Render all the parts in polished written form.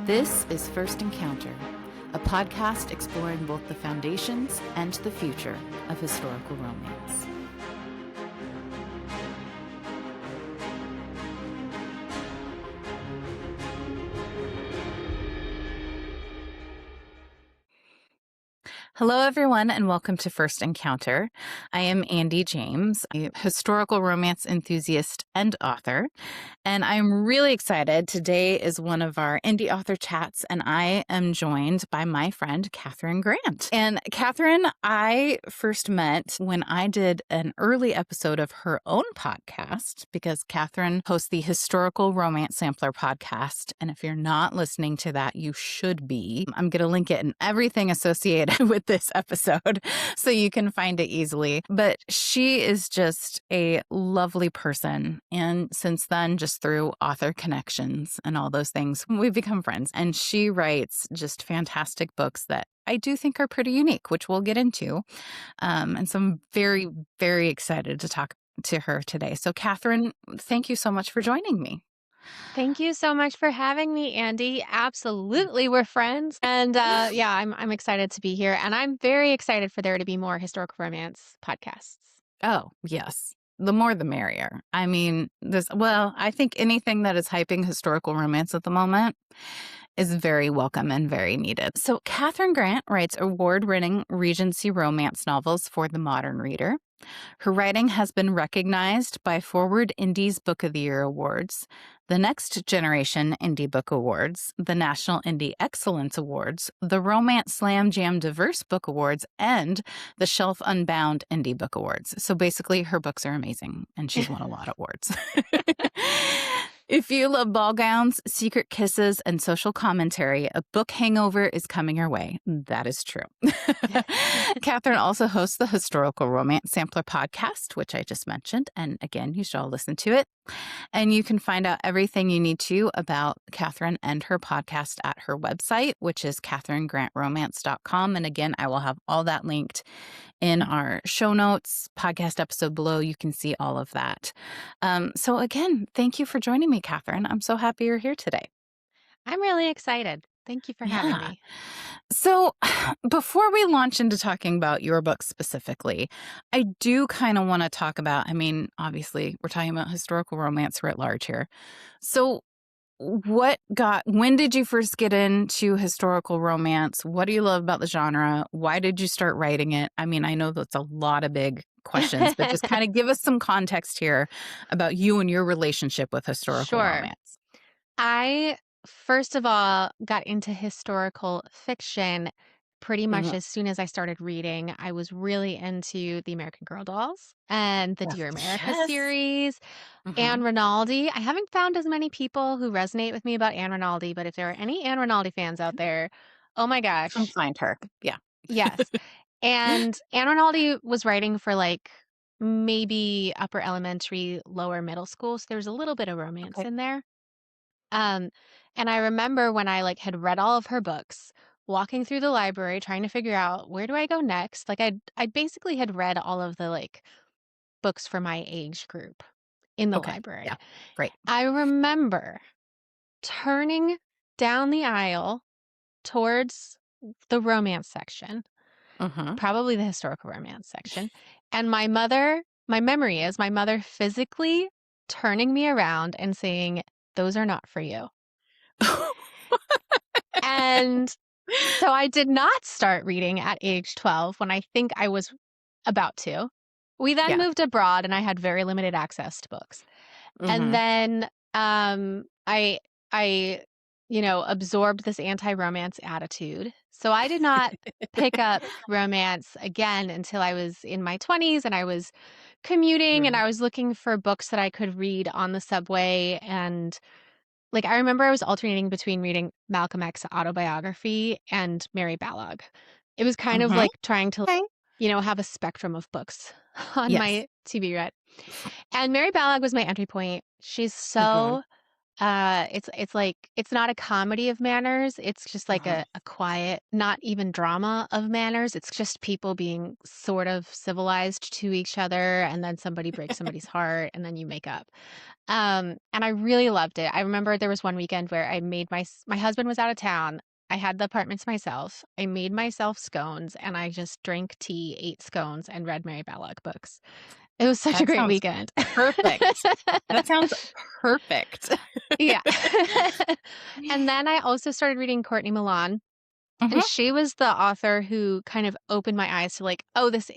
This is First Encounter, a podcast exploring both the foundations and the future of historical romance. Hello, everyone, and welcome to First Encounter. I am Andie James, a historical romance enthusiast and author, and I'm really excited. Today is one of our indie author chats, and I am joined by my friend, Katherine Grant. And Katherine, I first met when I did an early episode of her own podcast, because Katherine hosts the Historical Romance Sampler podcast. And if you're not listening to that, you should be. I'm going to link it in everything associated with this episode so you can find it easily. But she is just a lovely person. And since then, just through author connections and all those things, we've become friends. And she writes just fantastic books that I do think are pretty unique, which we'll get into. And so I'm very, very excited to talk to her today. So Katherine, thank you so much for joining me. Thank you so much for having me, Andie. Absolutely, we're friends. And I'm excited to be here. And I'm very excited for there to be more historical romance podcasts. Oh, yes. The more the merrier. I mean, I think anything that is hyping historical romance at the moment is very welcome and very needed. So Katherine Grant writes award-winning Regency romance novels for the modern reader. Her writing has been recognized by Forward Indie's Book of the Year Awards, the Next Generation Indie Book Awards, the National Indie Excellence Awards, the Romance Slam Jam Diverse Book Awards, and the Shelf Unbound Indie Book Awards. So basically, her books are amazing, and she's won a lot of awards. If you love ball gowns, secret kisses, and social commentary, a book hangover is coming your way. That is true. Katherine also hosts the Historical Romance Sampler podcast, which I just mentioned. And again, you should all listen to it. And you can find out everything you need to about Katherine and her podcast at her website, which is katherinegrantromance.com. And again, I will have all that linked in our show notes, podcast episode below. You can see all of that. So again, thank you for joining me, Katherine. I'm so happy you're here today. I'm really excited. Thank you for having me. So before we launch into talking about your book specifically, I do kind of want to talk about, obviously we're talking about historical romance writ large here. So when did you first get into historical romance? What do you love about the genre? Why did you start writing it? I know that's a lot of big questions, but just kind of give us some context here about you and your relationship with historical romance. I, first of all, got into historical fiction pretty much as soon as I started reading. I was really into the American Girl dolls and the Dear America series. Anne Rinaldi. I haven't found as many people who resonate with me about Anne Rinaldi, but if there are any Anne Rinaldi fans out there, oh my gosh. Come find her. Yeah. Yes. And Anne Rinaldi was writing for maybe upper elementary, lower middle school. So there's a little bit of romance in there. And I remember when I had read all of her books, walking through the library, trying to figure out where do I go next. I basically had read all of the books for my age group in the library. Yeah. Great. I remember turning down the aisle towards the romance section, probably the historical romance section. And my memory is my mother physically turning me around and saying, "Those are not for you." And so I did not start reading at age 12 when I think I was about to. We then moved abroad and I had very limited access to books. And then I absorbed this anti-romance attitude. So I did not pick up romance again until I was in my 20s and I was commuting and I was looking for books that I could read on the subway. And I remember I was alternating between reading Malcolm X's autobiography and Mary Balogh. It was kind of trying to have a spectrum of books on my to be read. And Mary Balogh was my entry point. She's so It's like it's not a comedy of manners. It's just like Uh-huh. a quiet, not even drama of manners. It's just people being sort of civilized to each other, and then somebody breaks somebody's heart, and then you make up. And I really loved it. I remember there was one weekend where I made my husband was out of town. I had the apartments myself. I made myself scones, and I just drank tea, ate scones, and read Mary Belloc books. It was such a That great sounds weekend. perfect. That sounds perfect. Yeah. And then I also started reading Courtney Milan, and Mhm. she was the author who kind of opened my eyes to like, oh, this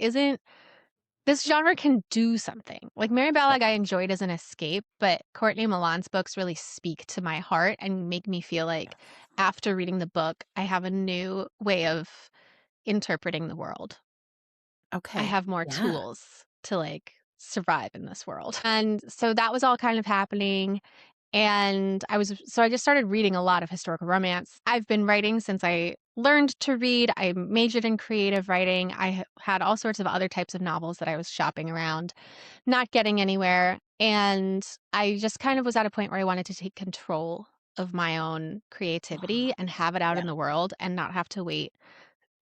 genre can do something. Like Mary Right. Ballard I enjoyed as an escape, but Courtney Milan's books really speak to my heart and make me feel like after reading the book, I have a new way of interpreting the world. I Okay. have more Yeah. tools to like survive in this world. And so that was all kind of happening. And I just started reading a lot of historical romance. I've been writing since I learned to read. I majored in creative writing. Had all sorts of other types of novels that I was shopping around, not getting anywhere. And I just kind of was at a point where I wanted to take control of my own creativity Uh-huh. and have it out Yeah. in the world and not have to wait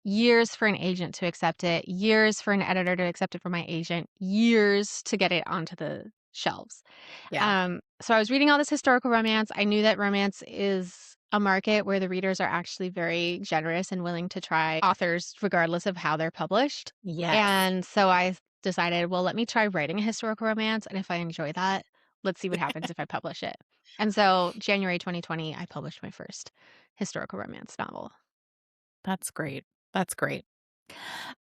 years for an agent to accept it, years for an editor to accept it from my agent, years to get it onto the shelves. Yeah. So I was reading all this historical romance. I knew that romance is a market where the readers are actually very generous and willing to try authors regardless of how they're published. Yes. And so I decided, well, let me try writing a historical romance. And if I enjoy that, let's see what happens if I publish it. And so January 2020, I published my first historical romance novel. That's great. That's great.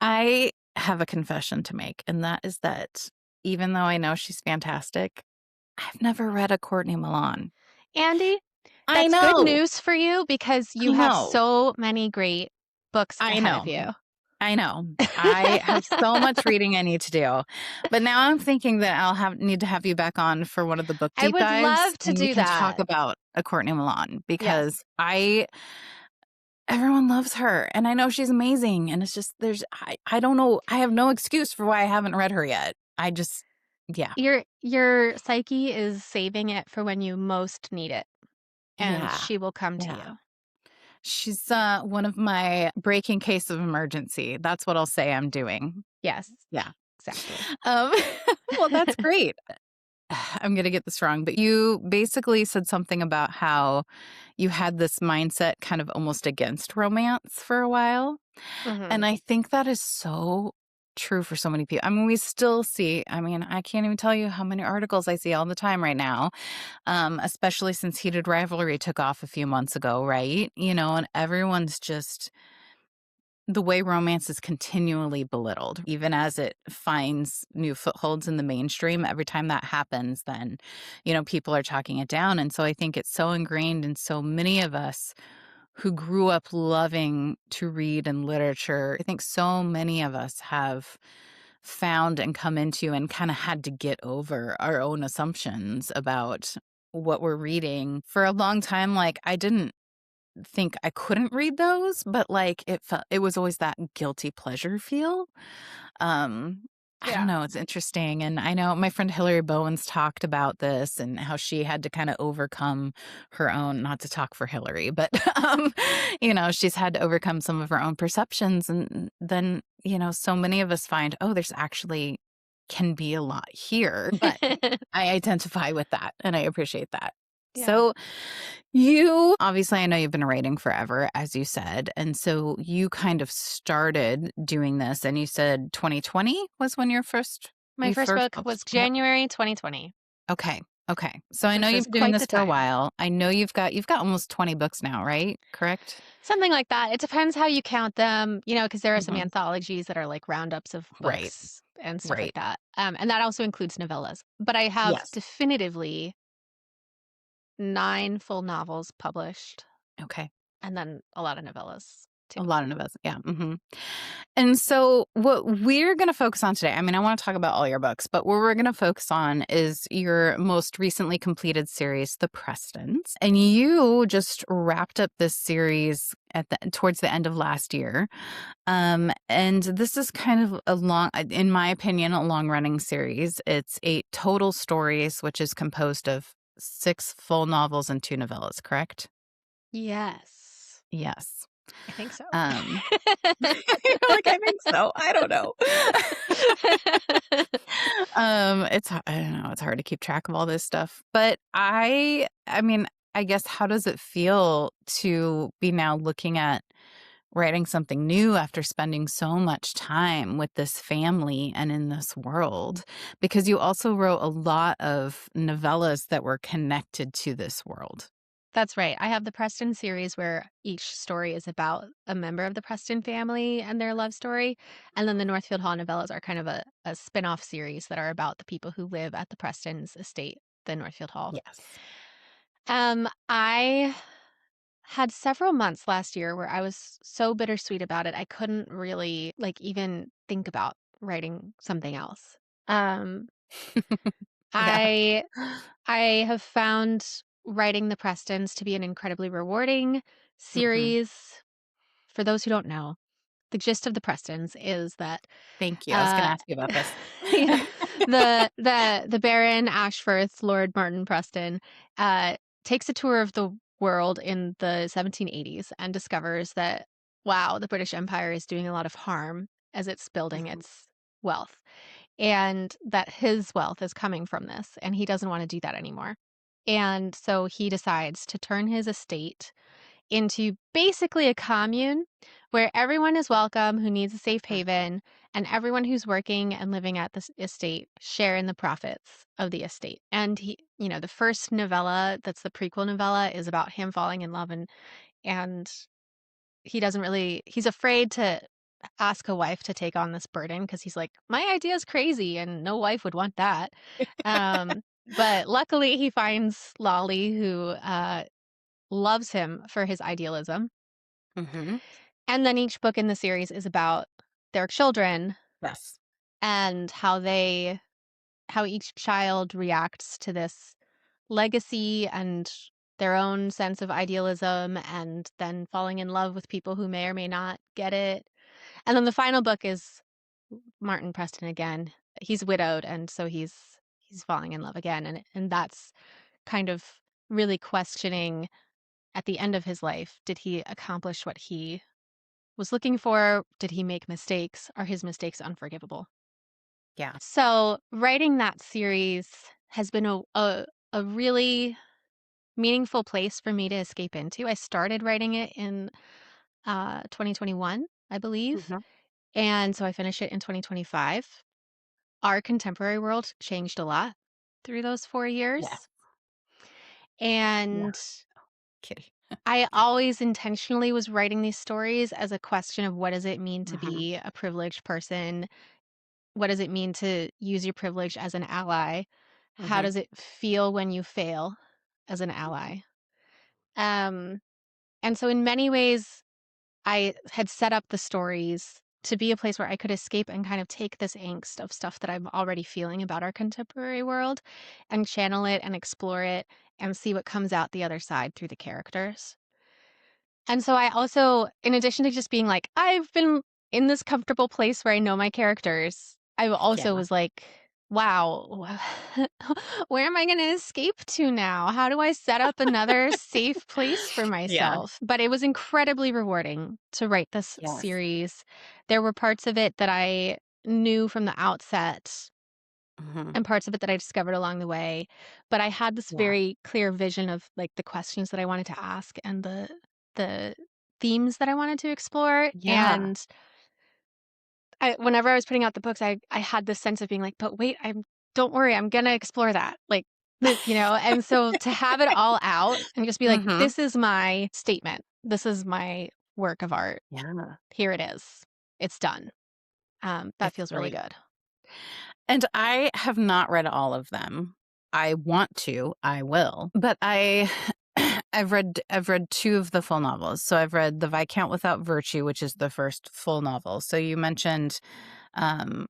I have a confession to make, and that is that even though I know she's fantastic, I've never read a Courtney Milan. Andy, I that's good know. news for you because I you have know. so many great books I ahead of know. you. I know. I have so much reading I need to do. But now I'm thinking that need to have you back on for one of the book I deep would dives love to and we do can talk that. about a Courtney Milan Yes. because I everyone loves her and I know she's amazing and it's just I don't know. I have no excuse for why I haven't read her yet. I just yeah. Your psyche is saving it for when you most need it, and Yeah. she will come to Yeah. you. She's one of my breaking case of emergency. That's what I'll say I'm doing. Yes, Yeah. exactly. Um well that's great. I'm going to get this wrong, but you basically said something about how you had this mindset kind of almost against romance for a while. And Mhm. I think that is so true for so many people. I mean, we still see, I mean, I can't even tell you how many articles I see all the time right now, especially since Heated Rivalry took off a few months ago, right? And everyone's just the way romance is continually belittled, even as it finds new footholds in the mainstream. Every time that happens, then, people are talking it down. And so I think it's so ingrained in so many of us who grew up loving to read and literature. I think so many of us have found and come into and kind of had to get over our own assumptions about what we're reading. For a long time, like I didn't think I couldn't read those, but like it was always that guilty pleasure feel. Um I don't Yeah. know, it's interesting. And I know my friend Hillary Bowens talked about this and how she had to kind of overcome her own, not to talk for Hillary, but she's had to overcome some of her own perceptions. And then, so many of us find, oh, there's actually can be a lot here. But I identify with that and I appreciate that. Yeah. So you obviously, I know you've been writing forever, as you said. And so you kind of started doing this, and you said 2020 was when My you first first book was published? Yep. January 2020, Okay. Okay. So I know which you've was been doing quite this the for a time. while. I know you've got almost 20 books now, right? Correct? Something like that. It depends how you count them, because there are some Hmm. anthologies that are like roundups of Right. books and stuff like Right. that. And that also includes novellas. But I have Yes. definitively 9 full novels published Okay. and then a lot of novellas too. A lot of us. Yeah. And so, what we're going to focus on today, I mean, I want to talk about all your books, but what we're going to focus on is your most recently completed series, The Prestons. And you just wrapped up this series towards the end of last year. And this is kind of in my opinion, a long running series. It's 8 total stories, which is composed of 6 full novels and 2 novellas, correct? Yes. Yes. I think so. Um, you're like, "I think so. I don't know." I don't know, it's hard to keep track of all this stuff, but I mean, I guess how does it feel to be now looking at writing something new after spending so much time with this family and in this world? Because you also wrote a lot of novellas that were connected to this world. That's right. I have the Preston series where each story is about a member of the Preston family and their love story. And then the Northfield Hall novellas are kind of a spin-off series that are about the people who live at the Preston's estate, the Northfield Hall. Yes. I had several months last year where I was so bittersweet about it. I couldn't really like even think about writing something else. Um, Yeah. I I have found writing the Prestons to be an incredibly rewarding Mhm. series. For those who don't know, the gist of the Prestons is that Thank you. I was gonna uh ask you about this. yeah, the Baron Ashforth, Lord Martin Preston, uh takes a tour of the world in the 1780s and discovers that wow, the British Empire is doing a lot of harm as it's building Mhm. its wealth and that his wealth is coming from this, and he doesn't want to do that anymore. And so he decides to turn his estate into basically a commune where everyone is welcome who needs a safe Mhm. haven, and everyone who's working and living at this estate share in the profits of the estate. And the first novella, that's the prequel novella, is about him falling in love and he's afraid to ask a wife to take on this burden because he's like, my idea is crazy and no wife would want that. But luckily he finds Lolly who loves him for his idealism. Mhm. And then each book in the series is about their children Yes. and how each child reacts to this legacy and their own sense of idealism and then falling in love with people who may or may not get it. And then the final book is Martin Preston again. He's widowed and so he's falling in love again and that's kind of really questioning at the end of his life, did he accomplish what he was looking for? Did he make mistakes? Are his mistakes unforgivable? Yeah. So, writing that series has been a really meaningful place for me to escape into. I started writing it in 2021, I believe. Mhm. And so I finished it in 2025. Our contemporary world changed a lot through those 4 years. Yes. Yeah. And Kitty. I always intentionally was writing these stories as a question of what does it mean to Mhm. be a privileged person? What does it mean to use your privilege as an ally? How Mhm. does it feel when you fail as an ally? Um, and so in many ways, I had set up the stories to be a place where I could escape and kind of take this angst of stuff that I'm already feeling about our contemporary world and channel it and explore it and see what comes out the other side through the characters. And so I also, in addition to just being like, I've been in this comfortable place where I know my characters, I Yeah. also was like, wow, where am I going to escape to now? How do I set up another safe place for Yeah. myself? But it was incredibly rewarding to write this Yes. series. There were parts of it that I knew from the outset Mhm. and parts of it that I discovered along the way. But I had this Yeah. very clear vision of like the questions that I wanted to ask and the themes that I wanted to explore. Yeah. And whenever I was putting out the books, I had this sense of being like, but wait, don't worry, I'm gonna explore that. Like and so to have it all out and just be like, Mhm. this is my statement. This is my work of art. Yeah. Here it is. It's done. That It's feels really great. good. And I have not read all of them. I want to, I will. But I've read 2 of the full novels. So I've read The Viscount Without Virtue, which is the first full novel. So you mentioned um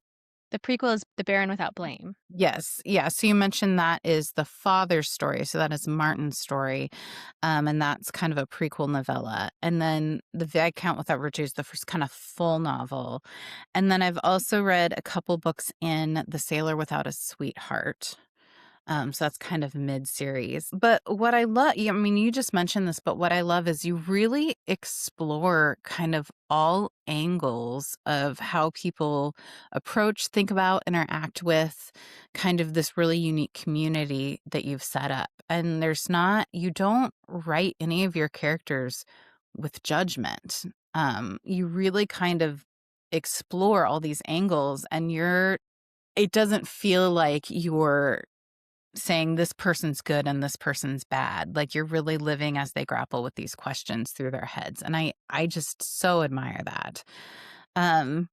The prequel is The Baron Without Blame. yes, yeah. So you mentioned that is the father's story. So that is Martin's story. And that's kind of a prequel novella. And then The Viscount Without Virtue is the first kind of full novel. And then I've also read a couple books in The Sailor Without a Sweetheart. So that's kind of mid-series. But what I love, I mean, you just mentioned this, but what I love is you really explore kind of all angles of how people approach, think about, interact with kind of this really unique community that you've set up. And you don't write any of your characters with judgment. You really kind of explore all these angles, and it doesn't feel like you're saying this person's good and this person's bad. Like, you're really living as they grapple with these questions through their heads. And I just so admire that. Um,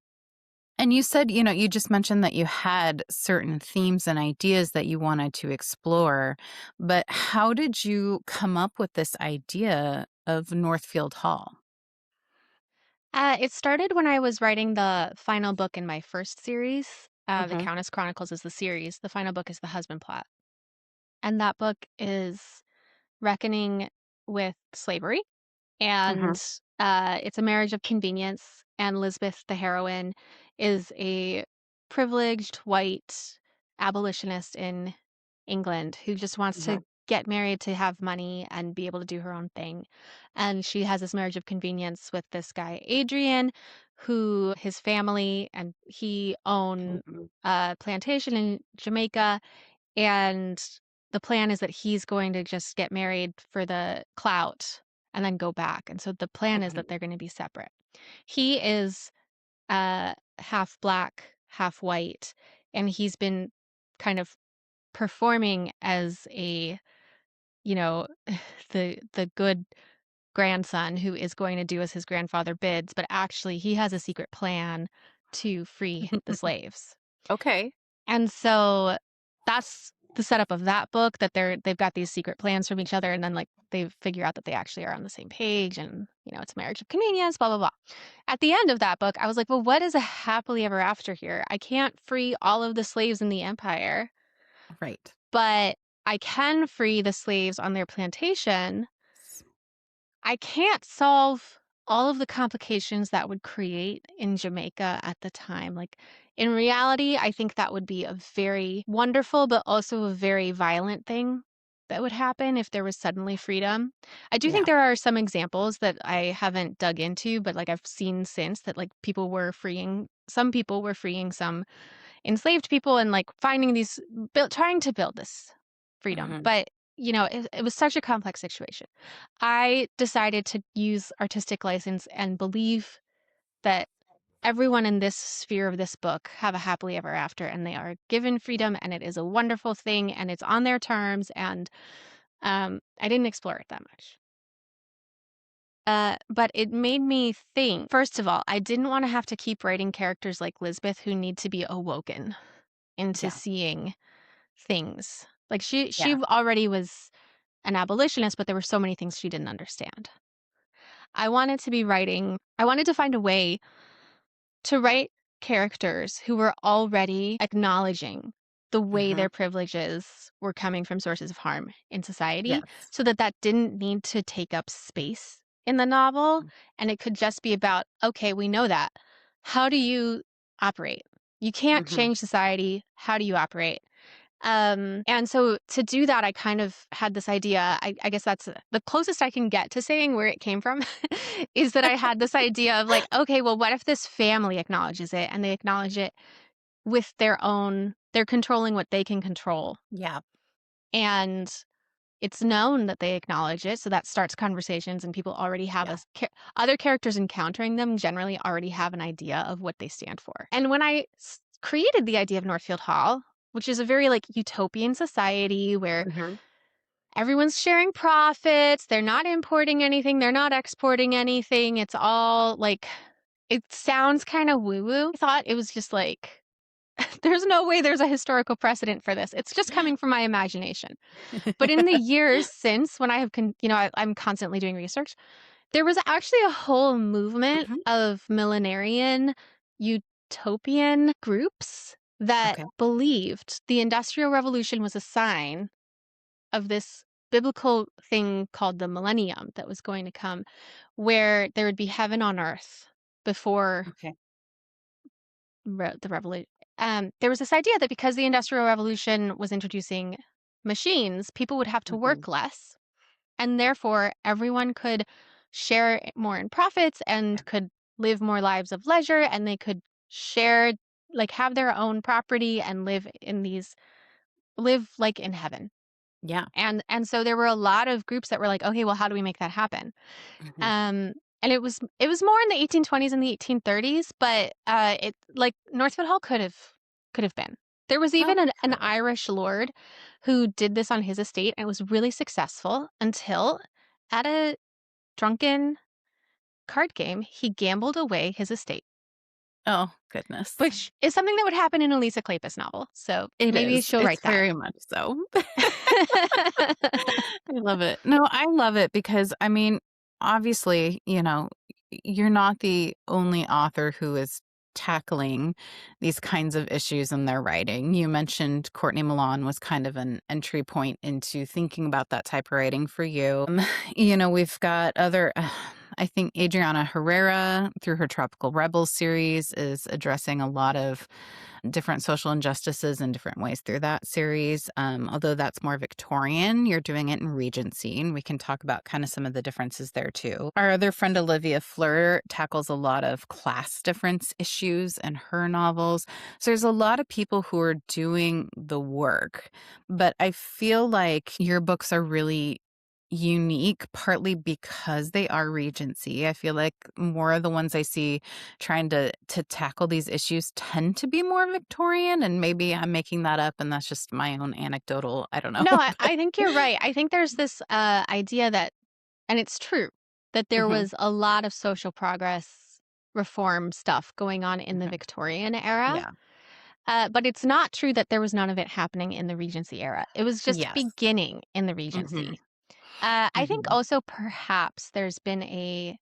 and you said, you just mentioned that you had certain themes and ideas that you wanted to explore, but how did you come up with this idea of Northfield Hall? It started when I was writing the final book in my first series. The Mhm. Countess Chronicles is the series. The final book is the husband plot. And that book is reckoning with slavery. Mhm. And it's a marriage of convenience. And Lisbeth, the heroine, is a privileged white abolitionist in England who just wants to Mhm. get married to have money and be able to do her own thing. And she has this marriage of convenience with this guy, Adrian, who his family and he own Mhm. a plantation in Jamaica. And the plan is that he's going to just get married for the clout and then go back. And so the plan is that Okay. they're going to be separate. He is half black, half white, and he's been kind of performing as a, you know, the good grandson who is going to do as his grandfather bids, but actually he has a secret plan to free the slaves. Okay. And so that's the setup of that book, that they've got these secret plans from each other, and then like they figure out that they actually are on the same page, and it's a marriage of convenience, blah blah blah. At the end of that book, I was like, well, what is a happily ever after here? I can't free all of the slaves in the empire, Right. but I can free the slaves on their plantation. I can't solve all of the complications that would create in Jamaica at the time. Like, in reality, I think that would be a very wonderful, but also a very violent thing that would happen if there was suddenly freedom. I do think Yeah. there are some examples that I haven't dug into, but like I've seen since that like some people were freeing some enslaved people and like finding these trying to build this freedom. Mhm. But it was such a complex situation. I decided to use artistic license and believe that everyone in this sphere of this book have a happily ever after, and they are given freedom, and it is a wonderful thing, and it's on their terms. And I didn't explore it that much. But it made me think. First of all, I didn't want to have to keep writing characters like Lisbeth who need to be awoken into Yeah. seeing things. Like she Yeah. already was an abolitionist, but there were so many things she didn't understand. I wanted to find a way to write characters who were already acknowledging the way Mhm. their privileges were coming from sources of harm in society, Yes. so that didn't need to take up space in the novel, and it could just be about, okay, we know that. How do you operate? You can't Mhm. change society. How do you operate? And so to do that, I kind of had this idea. I guess that's the closest I can get to saying where it came from is that I had this idea of like, okay, well, what if this family acknowledges it and they acknowledge it with they're controlling what they can control. Yeah. And it's known that they acknowledge it. So that starts conversations, and people already have Yeah. other characters encountering them generally already have an idea of what they stand for. And when I created the idea of Northfield Hall, which is a very like utopian society where Mhm. everyone's sharing profits, they're not importing anything, they're not exporting anything. It's all like, it sounds kind of woo woo. I thought it was just like, there's no way there's a historical precedent for this. It's just coming from my imagination. But in the years since, when I have, I'm constantly doing research, there was actually a whole movement Mhm. of millenarian utopian groups that Okay. believed the Industrial Revolution was a sign of this biblical thing called the millennium that was going to come, where there would be heaven on earth before Okay. the revolution. There was this idea that because the Industrial Revolution was introducing machines, people would have to Mhm. work less, and therefore everyone could share more in profits Yeah. and could live more lives of leisure, and they could share, like, have their own property and live like in heaven. Yeah. And so there were a lot of groups that were like, okay, well, how do we make that happen? Mhm. Um, and it was more in the 1820s and the 1830s, but it like Northfield Hall could have been. There was Oh, even an sure. Irish lord who did this on his estate, and it was really successful until at a drunken card game, he gambled away his estate, Oh, goodness. which is something that would happen in a Lisa Kleypas novel. So It maybe is. she'll It's write that. very much so. I love it. No, I love it because, I mean, obviously, you're not the only author who is tackling these kinds of issues in their writing. You mentioned Courtney Milan was kind of an entry point into thinking about that type of writing for you. We've got other, I think Adriana Herrera, through her Tropical Rebels series, is addressing a lot of different social injustices in different ways through that series. Although that's more Victorian, you're doing it in Regency, and we can talk about kind of some of the differences there too. Our other friend Olivia Fleur tackles a lot of class difference issues in her novels. So there's a lot of people who are doing the work, but I feel like your books are really unique partly because they are Regency. I feel like more of the ones I see trying to tackle these issues tend to be more Victorian, and maybe I'm making that up and that's just my own anecdotal, I don't know. No, I, But I think you're right. I think there's this idea that, and it's true, that there Mhm, was a lot of social progress reform stuff going on in the mhm. Victorian era. Yeah. But it's not true that there was none of it happening in the Regency era. It was just Yes. beginning in the Mhm, Regency. I think mhm. also perhaps there's been a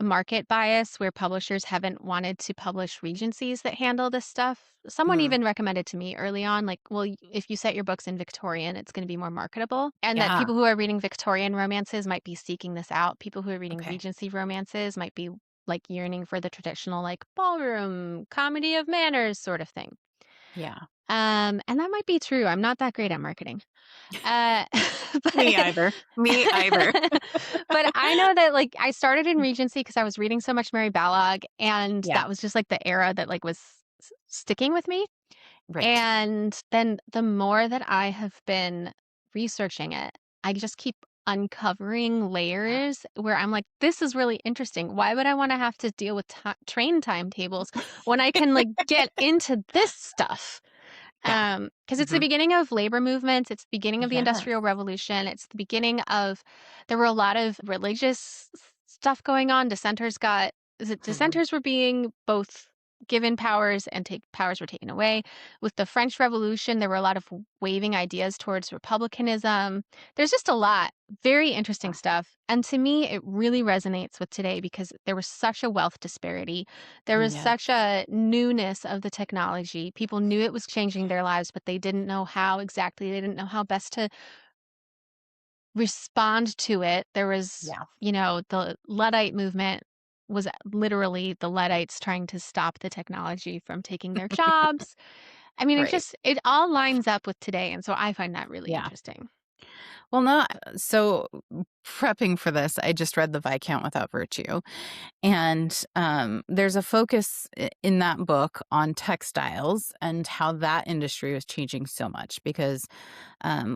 market bias where publishers haven't wanted to publish Regencies that handle this stuff. Someone Mm. even recommended to me early on, like, well, if you set your books in Victorian, it's going to be more marketable. And that Yeah. people who are reading Victorian romances might be seeking this out. People who are reading Okay. Regency romances might be like yearning for the traditional, like, ballroom, comedy of manners sort of thing. Yeah. And that might be true. I'm not that great at marketing. Uh, Me but either. Me either. but I know that, like, I started in Regency because I was reading so much Mary Balog, and Yeah. that was just, like, the era that, like, was sticking with me. Right. And then the more that I have been researching it, I just keep uncovering Yeah. layers where I'm like, "This is really interesting. Why would I wanna have to deal with train timetables when I can, like, get into this stuff?" Yeah. 'Cause it's the Mhm. beginning of labor movements, it's the beginning of the Yes. Industrial Revolution, it's the beginning of there were a lot of religious stuff going on. Mhm. Dissenters were being both given powers and take powers were taken away. With the French Revolution, there were a lot of waving ideas towards republicanism. There's just a lot, very interesting Yeah. stuff. And to me, it really resonates with today because there was such a wealth disparity. There was Yes. such a newness of the technology. People knew it was changing their lives, but they didn't know how exactly. They didn't know how best to respond to it. There was, Yeah. the Luddite movement was literally the Luddites trying to stop the technology from taking their jobs. I mean, Right. it all lines up with today, and so I find that really Yeah. interesting. Well, no, so prepping for this, I just read The Viscount Without Virtue. And there's a focus in that book on textiles and how that industry was changing so much because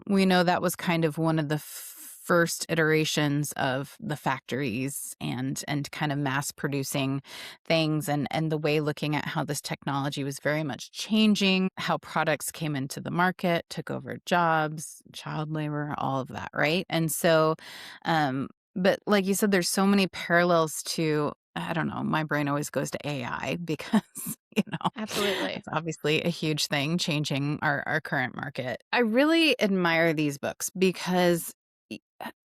we know that was kind of one of the first iterations of the factories and kind of mass producing things and the way looking at how this technology was very much changing how products came into the market, took over jobs, child labor, all of that, right? And so but like you said, there's so many parallels to, I don't know, my brain always goes to AI because, you know, Absolutely. it's obviously a huge thing changing our current market. I really admire these books because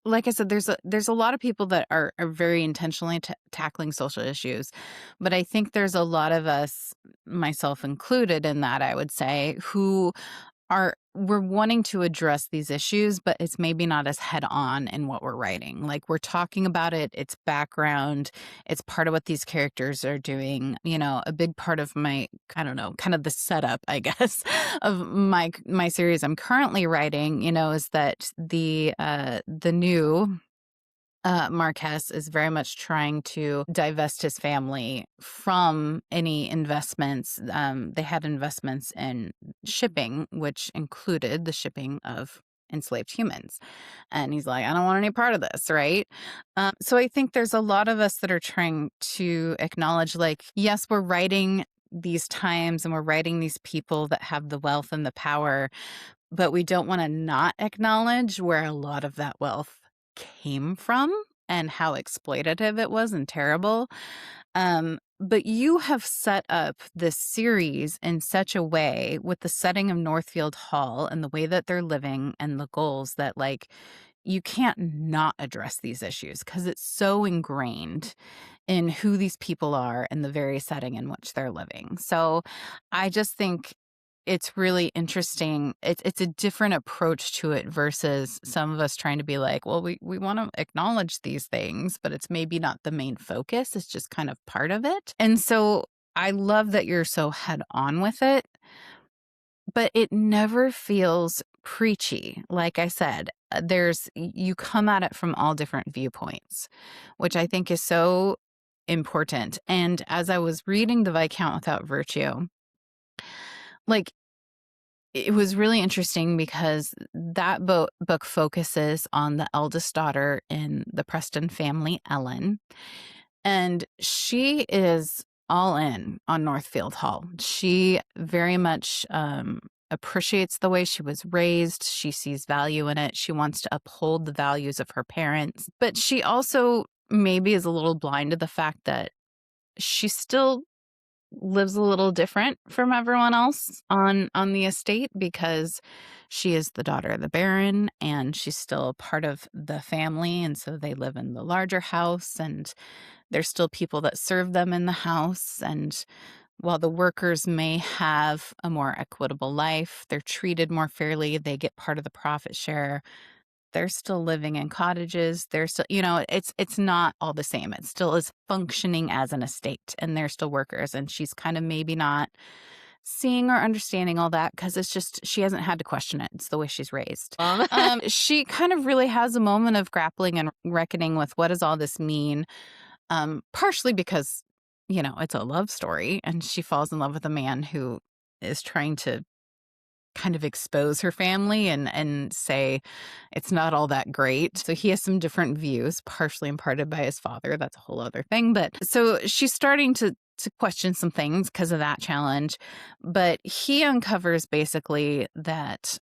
like I said, there's a lot of people that are very intentionally tackling social issues, but I think there's a lot of us, myself included in that, I would say, who we're wanting to address these issues, but it's maybe not as head on in what we're writing. Like, we're talking about it, it's background, it's part of what these characters are doing. You know, a big part of my, I don't know, kind of the setup, I guess, of my series I'm currently writing, you know, is that the new Marquez is very much trying to divest his family from any investments. They had investments in shipping, which included the shipping of enslaved humans. And he's like, I don't want any part of this, right? So I think there's a lot of us that are trying to acknowledge, like, yes, we're writing these times and we're writing these people that have the wealth and the power, but we don't want to not acknowledge where a lot of that wealth came from and how exploitative it was and terrible. But you have set up this series in such a way with the setting of Northfield Hall and the way that they're living and the goals that, like, you can't not address these issues because it's so ingrained in who these people are and the very setting in which they're living. So I just think it's really interesting. It's a different approach to it versus some of us trying to be like, well, we want to acknowledge these things, but it's maybe not the main focus. It's just kind of part of it. And so I love that you're so head on with it, but it never feels preachy. Like I said, you come at it from all different viewpoints, which I think is so important. And as I was reading The Viscount Without Virtue, like, it was really interesting because that book focuses on the eldest daughter in the Preston family, Ellen, and she is all in on Northfield Hall. She very much appreciates the way she was raised. She sees value in it. She wants to uphold the values of her parents, but she also maybe is a little blind to the fact that she still lives a little different from everyone else on the estate because she is the daughter of the baron and she's still part of the family, and so they live in the larger house and there's still people that serve them in the house. And while the workers may have a more equitable life, they're treated more fairly, they get part of the profit share, they're still living in cottages. They're still, you know, it's not all the same. It still is functioning as an estate and they're still workers. And she's kind of maybe not seeing or understanding all that because it's just, she hasn't had to question it. It's the way she's raised. She kind of really has a moment of grappling and reckoning with what does all this mean? Partially because, you know, it's a love story and she falls in love with a man who is trying to kind of expose her family and say it's not all that great. So he has some different views, partially imparted by his father. That's a whole other thing. But so she's starting to question some things because of that challenge. But he uncovers basically that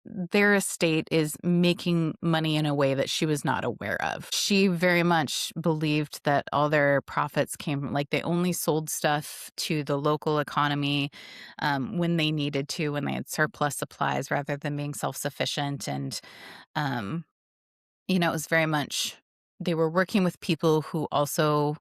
their estate is making money in a way that she was not aware of. She very much believed that all their profits came, like they only sold stuff to the local economy when they needed to, when they had surplus supplies, rather than being self-sufficient. And um, you know, it was very much they were working with people who also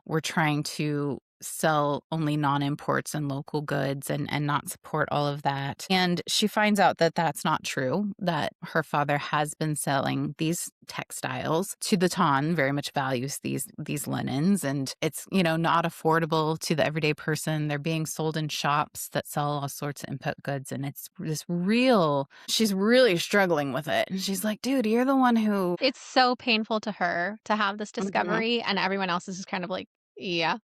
were trying to sell only non-imports and local goods and not support all of that. And she finds out that that's not true, that her father has been selling these textiles to the ton, very much values these linens, and it's, you know, not affordable to the everyday person. They're being sold in shops that sell all sorts of input goods, and it's this real, she's really struggling with it. And she's like, dude, you're the one who It's so painful to her to have this Mhm. discovery, and everyone else is just kind of like, "Yeah."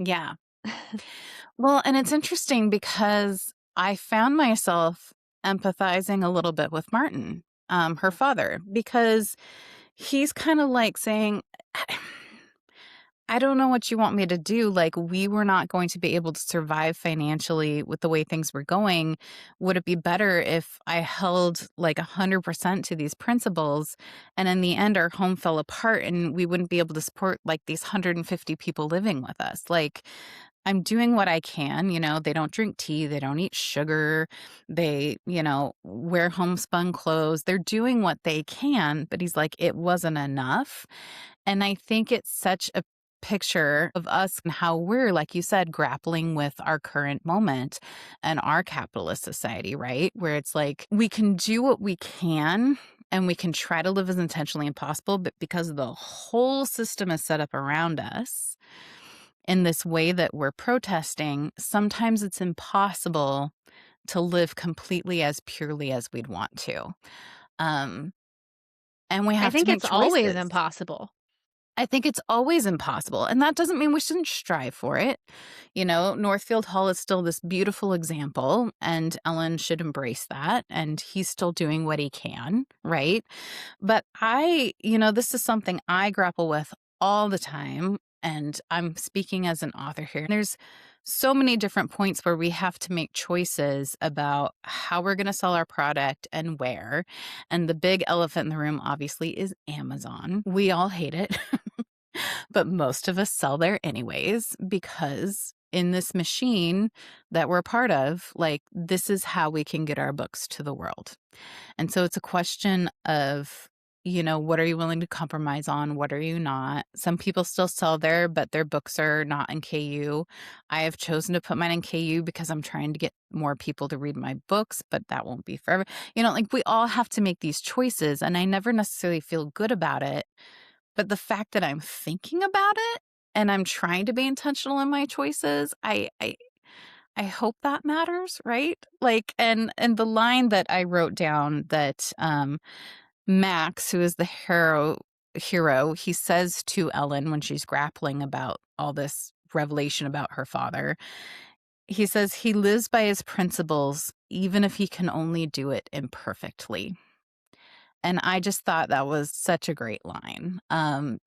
Yeah. Well, and it's interesting because I found myself empathizing a little bit with Martin, her father, because he's kind of like saying, I don't know what you want me to do. Like, we were not going to be able to survive financially with the way things were going. Would it be better if I held like 100% to these principles and in the end our home fell apart and we wouldn't be able to support like these 150 people living with us? Like, I'm doing what I can, you know, they don't drink tea, they don't eat sugar, they, you know, wear homespun clothes. They're doing what they can, but he's like, it wasn't enough. And I think it's such a picture of us and how we're, like you said, grappling with our current moment and our capitalist society, right? Where it's like we can do what we can and we can try to live as intentionally as possible, but because the whole system is set up around us in this way that we're protesting, sometimes it's impossible to live completely as purely as we'd want to. Um, and we I have to think make it's always choices. impossible. I think it's always impossible. And that doesn't mean we shouldn't strive for it. You know, Northfield Hall is still this beautiful example, and Ellen should embrace that. And he's still doing what he can, right? But this is something I grapple with all the time. And I'm speaking as an author here. There's so many different points where we have to make choices about how we're going to sell our product and where. And the big elephant in the room, obviously, is Amazon. We all hate it, but most of us sell there anyways because in this machine that we're part of, like, this is how we can get our books to the world. And so it's a question of, what are you willing to compromise on? What are you not? Some people still sell there, but their books are not in KU. I have chosen to put mine in KU because I'm trying to get more people to read my books, but that won't be forever. Like, we all have to make these choices, and I never necessarily feel good about it. But the fact that I'm thinking about it and I'm trying to be intentional in my choices, I hope that matters, right? Like, and the line that I wrote down that Max, who is the hero, he says to Ellen when she's grappling about all this revelation about her father, he says he lives by his principles, even if he can only do it imperfectly. And I just thought that was such a great line,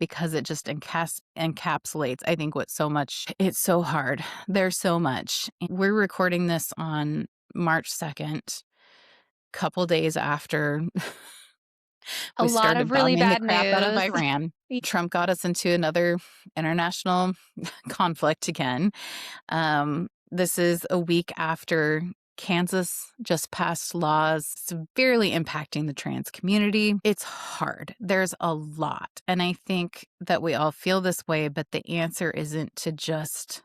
because it just encapsulates, I think, it's so hard. There's so much. We're recording this on March 2nd, couple days after A we lot started of really bombing the bad crap out of news. Iran. Trump got us into another international conflict again. This is a week after Kansas just passed laws severely impacting the trans community. It's hard. There's a lot. And I think that we all feel this way, but the answer isn't to just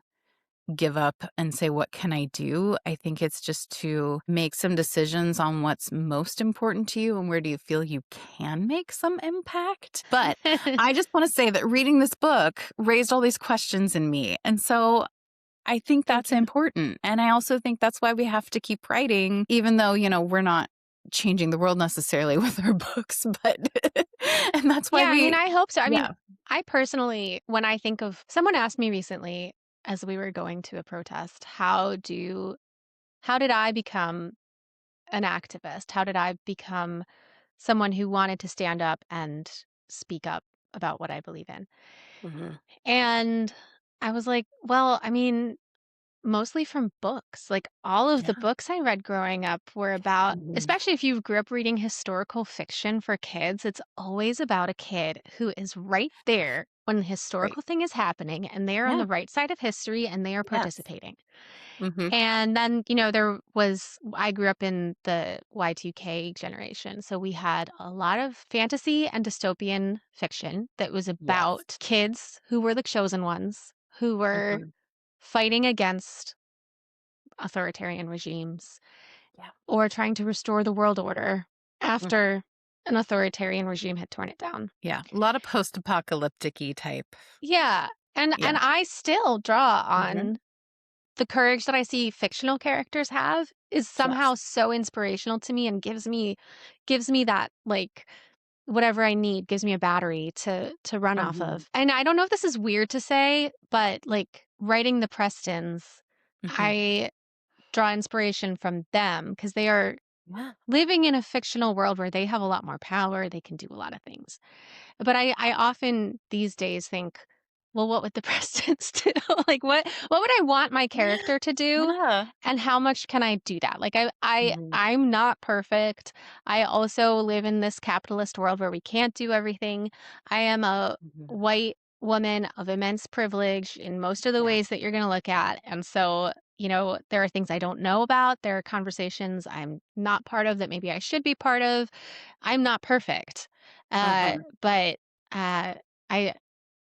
give up and say, what can I do? I think it's just to make some decisions on what's most important to you and where do you feel you can make some impact. But I just want to say that reading this book raised all these questions in me. And so I think Thank that's you. important. And I also think that's why we have to keep writing, even though, we're not changing the world necessarily with our books, but and that's why Yeah, I mean, I hope so. I mean, yeah. I personally, when I think of someone asked me recently as we were going to a protest, how did I become an activist? How did I become someone who wanted to stand up and speak up about what I believe in? Mhm. And I was like, well, I mean, mostly from books. Like all of the Yeah. books I read growing up were about, Mhm. especially if you grew up reading historical fiction for kids, it's always about a kid who is right there when the Right. historical thing is happening and they're on Yeah. the right side of history and they are Yes. participating. Mhm. And then, I grew up in the Y2K generation. So we had a lot of fantasy and dystopian fiction that was Yes. about kids who were the chosen ones, who were Mhm. fighting against authoritarian regimes Yeah. or trying to restore the world order Mhm. after an authoritarian regime had torn it down. Yeah. A lot of post-apocalyptic-y type. Yeah. Yeah. And I still draw Mhm. on the courage that I see fictional characters have is somehow Yes. so inspirational to me and gives me that like whatever I need, gives me a battery to run off Mhm. of. And I don't know if this is weird to say, but like writing the Prestons, Mhm. I draw inspiration from them because they are Yeah. living in a fictional world where they have a lot more power, they can do a lot of things. But I often these days think, well, what would the Prestons do? Like what would I want my character to do? Yeah. And how much can I do that? Like Mhm. I'm not perfect. I also live in this capitalist world where we can't do everything. I am a Mhm. white woman of immense privilege in most of the Yeah. ways that you're gonna look at. And so, there are things I don't know about. There are conversations I'm not part of that maybe I should be part of. I'm not perfect. Mhm. But uh, I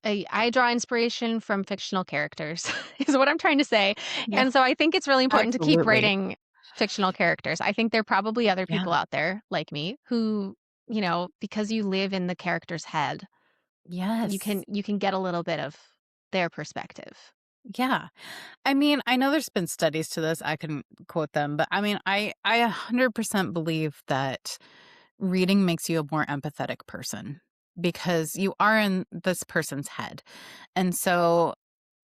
I draw inspiration from fictional characters is what I'm trying to say. Yeah, And so I think it's really important to keep absolutely. writing fictional characters. I think there are probably other Yeah. people out there like me who, because you live in the character's head, you can Yes. you can get a little bit of their perspective. Yeah. I mean, I know there's been studies to this. I can quote them, but I mean, I 100% believe that reading makes you a more empathetic person because you are in this person's head. And so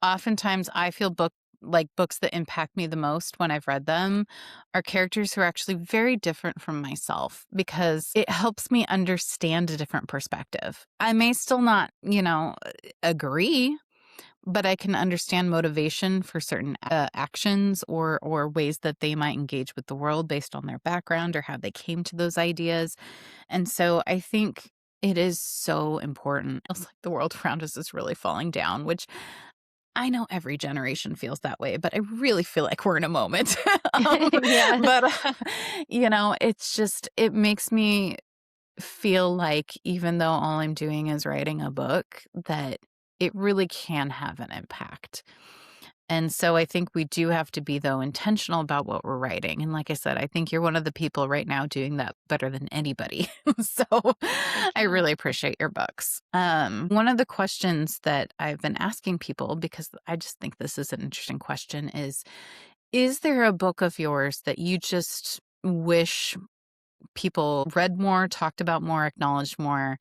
oftentimes I feel books that impact me the most when I've read them are characters who are actually very different from myself because it helps me understand a different perspective. I may still not, agree, but I can understand motivation for certain actions or ways that they might engage with the world based on their background or how they came to those ideas. And so I think it is so important. It's like the world around us is really falling down, which I know every generation feels that way, but I really feel like we're in a moment. um, Yeah. but, it's just, it makes me feel like even though all I'm doing is writing a book, that it really can have an impact. And so I think we do have to be, though, intentional about what we're writing. And like I said, I think you're one of the people right now doing that better than anybody. So Thank I you. really appreciate your books. One of the questions that I've been asking people, because I just think this is an interesting question, is there a book of yours that you just wish people read more, talked about more, acknowledged more?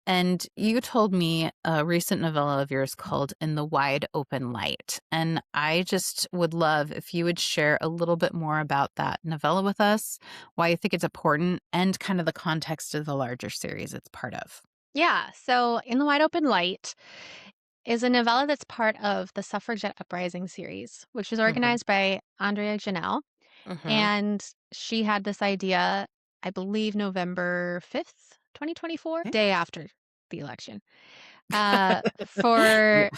And you told me a recent novella of yours called In the Wide Open Light. And I just would love if you would share a little bit more about that novella with us, why you think it's important, and kind of the context of the larger series it's part of. Yeah. So, In the Wide Open Light is a novella that's part of the Suffragette Uprising series, which was Hmm. organized by Andrea Janelle. Hmm. And she had this idea, I believe November 5th, 2024, Okay. day after the election, for Yeah.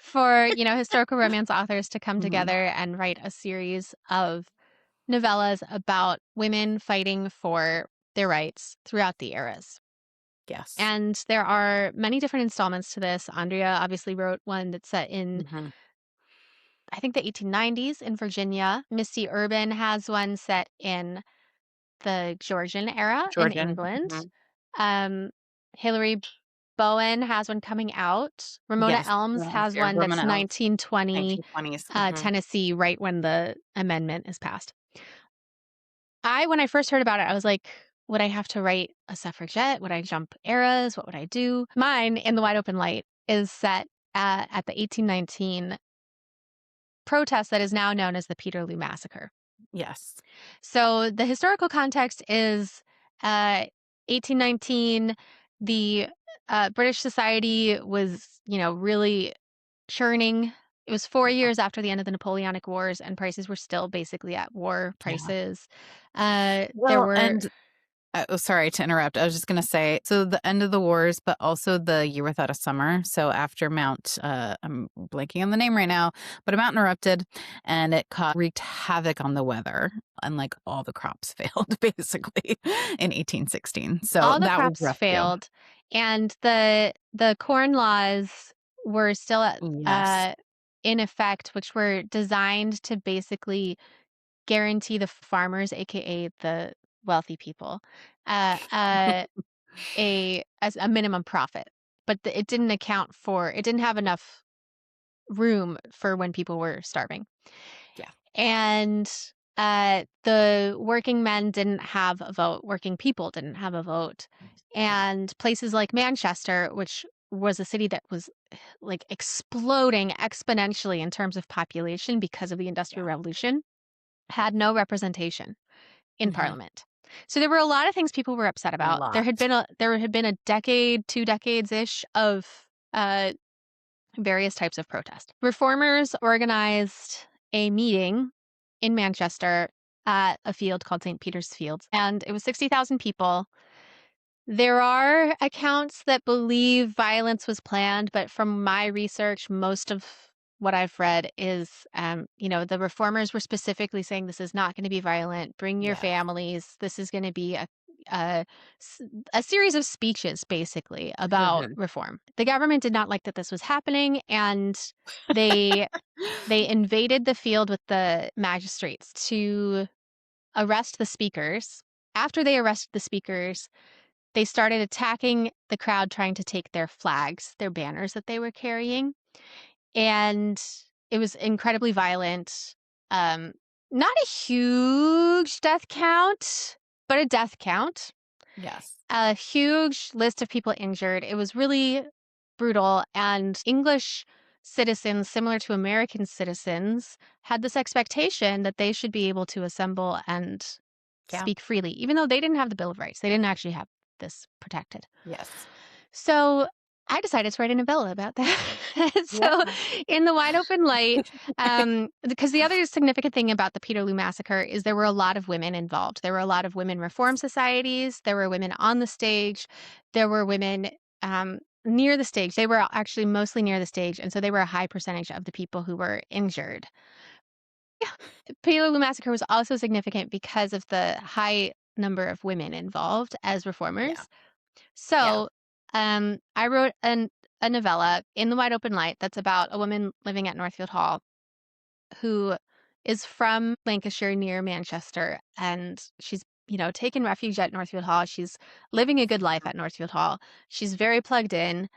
for, historical romance authors to come Mhm. together and write a series of novellas about women fighting for their rights throughout the eras. Yes. And there are many different installments to this. Andrea obviously wrote one that's set in, Hmm. I think, the 1890s in Virginia. Misty Urban has one set in the Georgian era in Georgian. England. Mhm. Um, Hilary Bowen has one coming out. Ramona Yes. Elms has one that's Ramona Elves, 1920 1920s. Tennessee, right when the amendment is passed. When I first heard about it, I was like, would I have to write a suffragette? Would I jump eras? What would I do? Mine, In the Wide Open Light, is set at the 1819 protest that is now known as the Peterloo Massacre. Yes. So the historical context is 1819. The British society was, really churning. It was 4 years after the end of the Napoleonic Wars, and prices were still basically at war Yeah. prices. There Well, were and oh, sorry to interrupt. I was just going to say, so the end of the wars, but also the year without a summer. So after I'm blanking on the name right now, but a mountain erupted and wreaked havoc on the weather, and like all the crops failed basically in 1816. So all the that was crops rough too. failed, and the corn laws were still Yes. uh, in effect, which were designed to basically guarantee the farmers, aka the wealthy people, uh, uh, as a minimum profit. But it didn't have enough room for when people were starving. Yeah. And the working men didn't have a vote, working people didn't have a vote. Yeah. And places like Manchester, which was a city that was like exploding exponentially in terms of population because of the Industrial Yeah. Revolution, had no representation in Hmm. parliament. So there were a lot of things people were upset A about. lot. There had been a decade, 2 decades ish of uh, various types of protest. Reformers organized a meeting in Manchester at a field called St. Peter's Fields, and it was 60,000 people. There are accounts that believe violence was planned, but from my research, most of what I've read is, the reformers were specifically saying this is not going to be violent. Bring your Yeah. families. This is going to be a, s- a series of speeches basically about Mhm. reform. The government did not like that this was happening, and they they invaded the field with the magistrates to arrest the speakers. After they arrested the speakers, they started attacking the crowd, trying to take their flags, their banners that they were carrying. And it was incredibly violent. Um, Not a huge death count, but a death count. Yes. A huge list of people injured. It was really brutal. And English citizens, similar to American citizens, had this expectation that they should be able to assemble and Yeah. speak freely, even though they didn't have the Bill of Rights. They didn't actually have this protected. Yes. So I decided to write a novella about that. So Yeah. in the wide open light, because the other significant thing about the Peterloo Massacre is there were a lot of women involved. There were a lot of women reform societies. There were women on the stage. There were women near the stage. They were actually mostly near the stage. And so they were a high percentage of the people who were injured. Peterloo Massacre was also significant because of the high number of women involved as Yeah. reformers. Yeah. So, I wrote a novella in the wide open light that's about a woman living at Northfield Hall who is from Lancashire near Manchester, and she's, taken refuge at Northfield Hall. She's living a good life at Northfield Hall. She's very plugged in.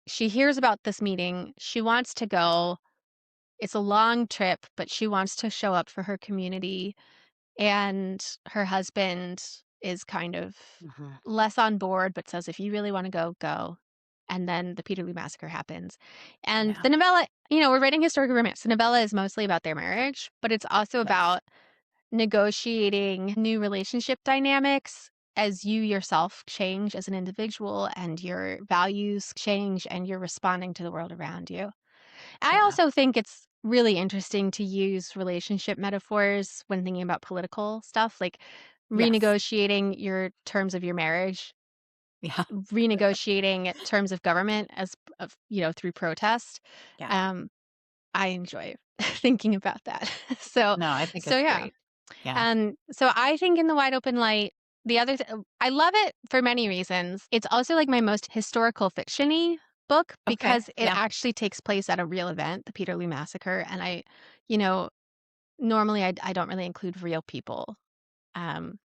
She hears about this meeting. She wants to go. It's a long trip, but she wants to show up for her community. And her husband is kind of Mhm. less on board, but says, "If you really wanna go, go." And then the Peterloo Massacre happens. And Yeah. the novella, we're writing historical romance. The novella is mostly about their marriage, but it's also Yes. about negotiating new relationship dynamics as you yourself change as an individual and your values change and you're responding to the world around you. I Yeah. also think it's really interesting to use relationship metaphors when thinking about political stuff, like Yes. renegotiating your terms of your marriage, Yeah. renegotiating terms of government through protest. Yeah. Um, I enjoy thinking about that. So, No, I think so it's yeah. great. Yeah. So I think in the wide open light, I love it for many reasons. It's also like my most historical fiction-y book Okay. because it Yeah. actually takes place at a real event, the Peterloo Massacre, and you know, normally I don't really include real people. Um,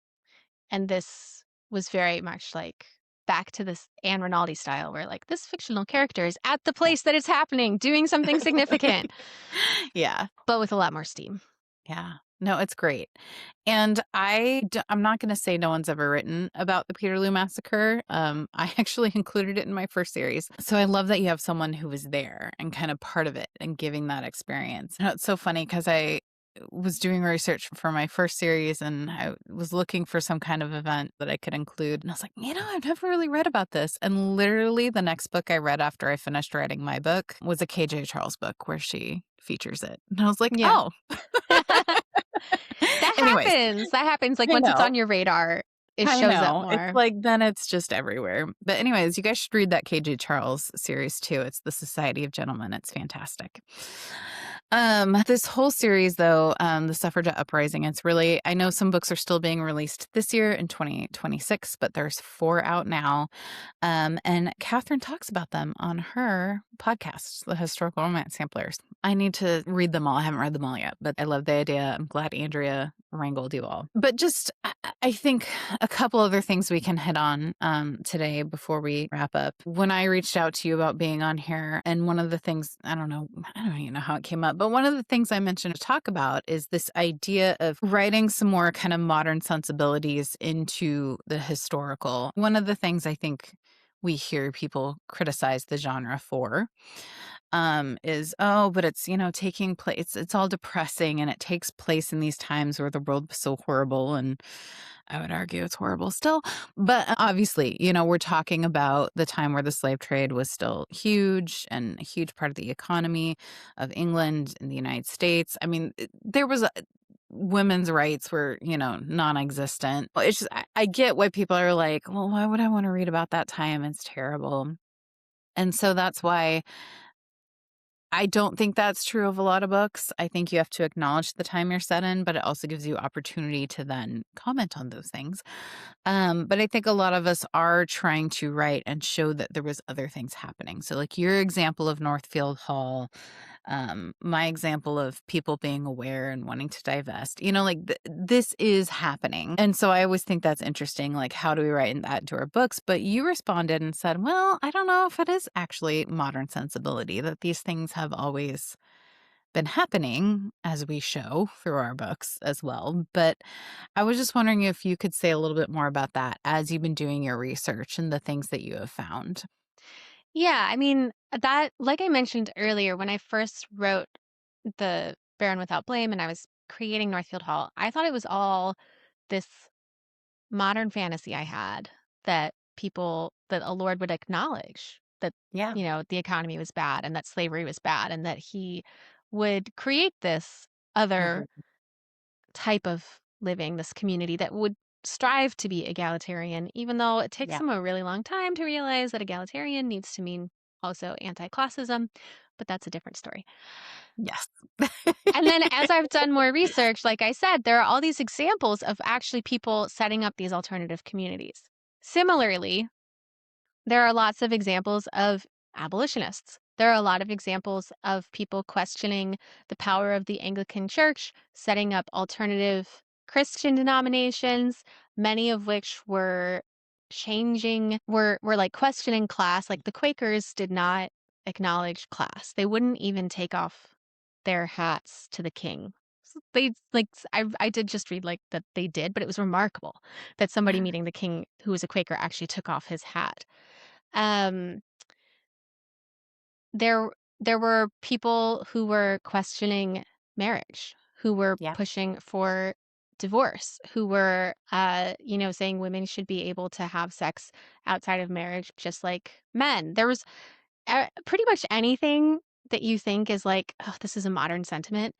and this was very much like back to this Anne Rinaldi style where like this fictional character is at the Yeah. place that it's happening, doing something significant, Yeah. but with a lot more steam. Yeah. No, it's great. And I'm not going to say no one's ever written about the Peterloo Massacre. I actually included it in my first series. So I love that you have someone who was there and kind of part of it and giving that experience. It's so funny because I was doing research for my first series and I was looking for some kind of event that I could include. And I was like, I've never really read about this. And literally the next book I read after I finished writing my book was a KJ Charles book where she features it. And I was like, Yeah. oh, That anyways, happens. That happens, like, I once it's know. on your radar, it I shows up know. It's more. like then it's just everywhere. But anyways, you guys should read that KJ Charles series too. It's The Society of Gentlemen. It's fantastic. This whole series though, the Suffragette Uprising, it's really I know some books are still being released this year in 2026, but there's 4 out now. And Catherine talks about them on her podcast, The Historical Romance Samplers. I need to read them all. I haven't read them all yet, but I love the idea. I'm glad Andrea wrangled you all. But just, I think a couple other things we can hit on today before we wrap up. When I reached out to you about being on here, and one of the things, I don't even know how it came up, but one of the things I mentioned to talk about is this idea of writing some more kind of modern sensibilities into the historical. One of the things I think we hear people criticize the genre for is but it's taking place, it's all depressing and it takes place in these times where the world was so horrible, and I would argue it's horrible still, but obviously we're talking about the time where the slave trade was still huge and a huge part of the economy of England and the United States. I mean, there was women's rights were non-existent. Well, it's just I get why people are like, well, why would I want to read about that time? It's terrible. And so that's why I don't think that's true of a lot of books. I think you have to acknowledge the time you're set in, but it also gives you opportunity to then comment on those things. But I think a lot of us are trying to write and show that there was other things happening. So, like your example of Northfield Hall, my example of people being aware and wanting to divest, like this is happening. And so I always think that's interesting. Like, how do we write in that into our books? But you responded and said, well, I don't know if it is actually modern sensibility, that these things have always been happening as we show through our books as well. But I was just wondering if you could say a little bit more about that as you've been doing your research and the things that you have found. Yeah, I mean, that like I mentioned earlier, when I first wrote The Baron Without Blame and I was creating Northfield Hall, I thought it was all this modern fantasy I had that a lord would acknowledge that, Yeah. the economy was bad and that slavery was bad and that he would create this other Mhm. type of living, this community that would strive to be egalitarian, even though it takes Yeah. them a really long time to realize that egalitarian needs to mean also anti-classism, but that's a different story. Yes. And then as I've done more research, like I said, there are all these examples of actually people setting up these alternative communities. Similarly, there are lots of examples of abolitionists. There are a lot of examples of people questioning the power of the Anglican Church, setting up alternative Christian denominations, many of which were like questioning class. Like the Quakers did not acknowledge class. They wouldn't even take off their hats to the king. They like I did just read like that they did, but it was remarkable that somebody meeting the king who was a Quaker actually took off his hat. Um, there there were people who were questioning marriage, who were Yeah. pushing for divorce, who were saying women should be able to have sex outside of marriage just like men. There was pretty much anything that you think is like, oh, this is a modern sentiment.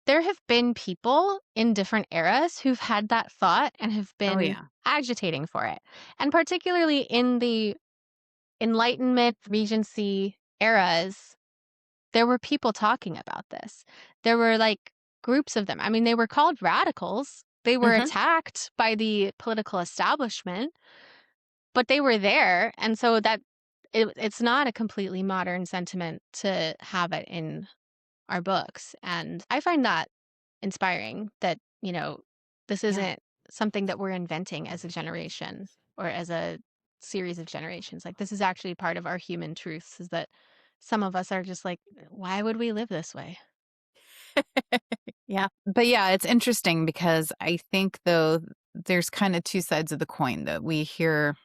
There have been people in different eras who've had that thought and have Oh, been yeah. agitating for it. And particularly in the Enlightenment, Regency eras, there were people talking about this. There were like groups of them. I mean, they were called radicals. They were Mhm. attacked by the political establishment, but they were there. And so it's not a completely modern sentiment to have it in our books. And I find that inspiring that, this Yeah. isn't something that we're inventing as a generation or as a series of generations. Like this is actually part of our human truths is that some of us are just like, why would we live this way? Yeah. But yeah, it's interesting because I think though there's kind of two sides of the coin that we hear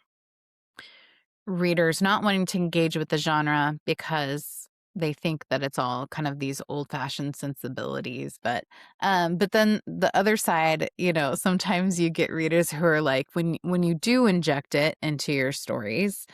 readers not wanting to engage with the genre because they think that it's all kind of these old-fashioned sensibilities. But then the other side, sometimes you get readers who are like, when you do inject it into your stories,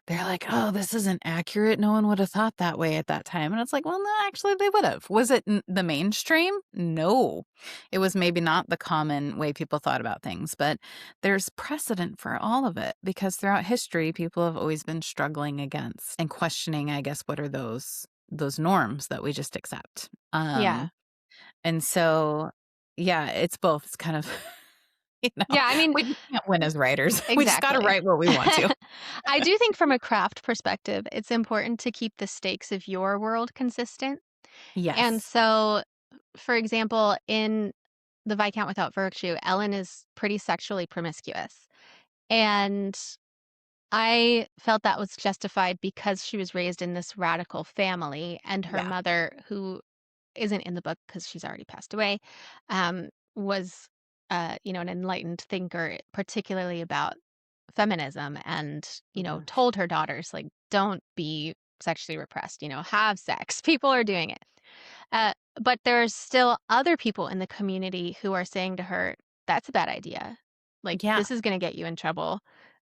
they're like, oh, this isn't accurate. No one would have thought that way at that time. And it's like, well, no, actually they would have. Was it the mainstream? No. It was maybe not the common way people thought about things, but there's precedent for all of it because throughout history, people have always been struggling against and questioning, I guess, what are those norms that we just accept. Yeah. And so, yeah, it's both. It's kind of, you know, Yeah. I mean, we just can't win as writers. We just got to exactly. write what we want to. I do think from a craft perspective, it's important to keep the stakes of your world consistent. And Yes. so, for example, in The Viscount Without Virtue, Ellen is pretty sexually promiscuous. And I felt that was justified because she was raised in this radical family, and her Yeah. mother, who isn't in the book because she's already passed away, was, an enlightened thinker, particularly about feminism, and Mhm. told her daughters like, "Don't be sexually repressed. Have sex. People are doing it." Uh, but there's still other people in the community who are saying to her, "That's a bad idea. Like, Yeah. this is going to get you in trouble.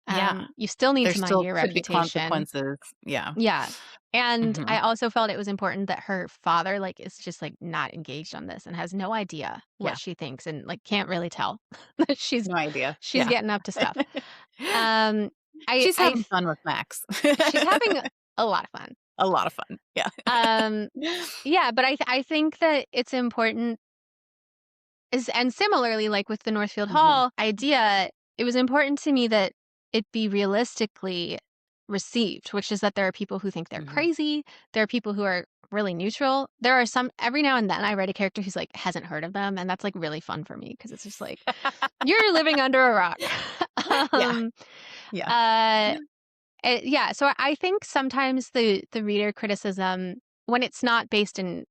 Yeah. You still need There to mind still your could be reputation." consequences. Yeah. Yeah. And Mhm. I also felt it was important that her father, like, is just, like, not engaged on this and has no idea what Yeah. she thinks and, like, can't really tell that No idea. she's Yeah. getting up to stuff. Um, I She's I having th fun with Max. she's having a lot of fun. A lot of fun. Yeah. Um, yeah, but I think that it's important is and similarly, like with the Northfield Mhm. Hall idea, it was important to me that it be realistically received, which is that there are people who think they're Mhm. crazy. There are people who are really neutral. There are some every now and then I write a character who's like hasn't heard of them, and that's like really fun for me because it's just like you're living under a rock. Yeah. um, Yeah. uh, yeah. So I think sometimes the reader criticism when it's not based in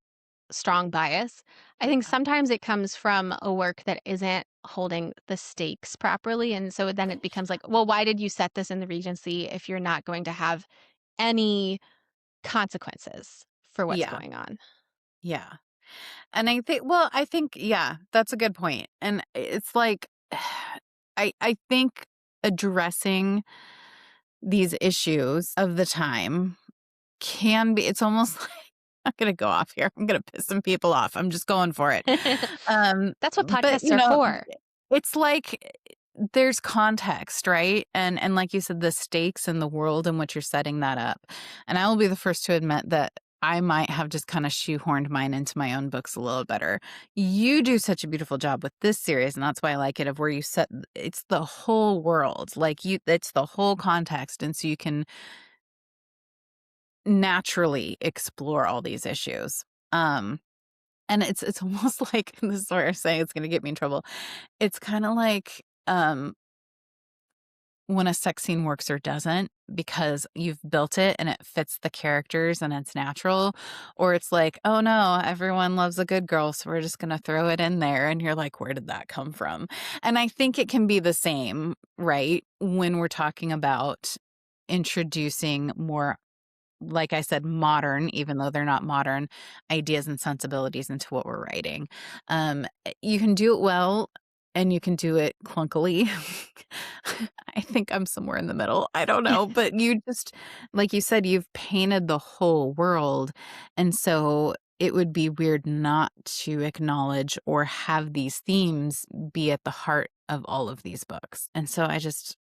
strong bias. I think Yeah. sometimes it comes from a work that isn't holding the stakes properly. And so then it becomes like, well, why did you set this in the Regency if you're not going to have any consequences for what's Yeah. going on? Yeah. And I think, yeah, that's a good point. And it's like, I think addressing these issues of the time can be, it's almost like, I'm going to go off here. I'm going to piss some people off. I'm just going for it. Um, That's what but podcasts are for. it's like there's context, right? And like you said, the stakes and the world in which you're setting that up. And I will be the first to admit that I might have just kind of shoehorned mine into my own books a little better. You do such a beautiful job with this series, and that's why I like it, of where you set it's the whole world. Like it's the whole context. And so you can naturally explore all these issues. And it's almost like, this is where I say it's gonna get me in trouble. It's kinda like, when a sex scene works or doesn't because you've built it and it fits the characters and it's natural, or it's like, "Oh, no, everyone loves a good girl, so we're just gonna throw it in there," and you're like, "Where did that come from?" And I think it can be the same, right, when we're talking about introducing more, like I said, modern, even though they're not modern, ideas and sensibilities into what we're writing. You can do it well and you can do it clunkily. I think I'm somewhere in the middle. I don't know. But you just, like you said, you've painted the whole world. And so it would be weird not to acknowledge or have these themes be at the heart of all of these books. And so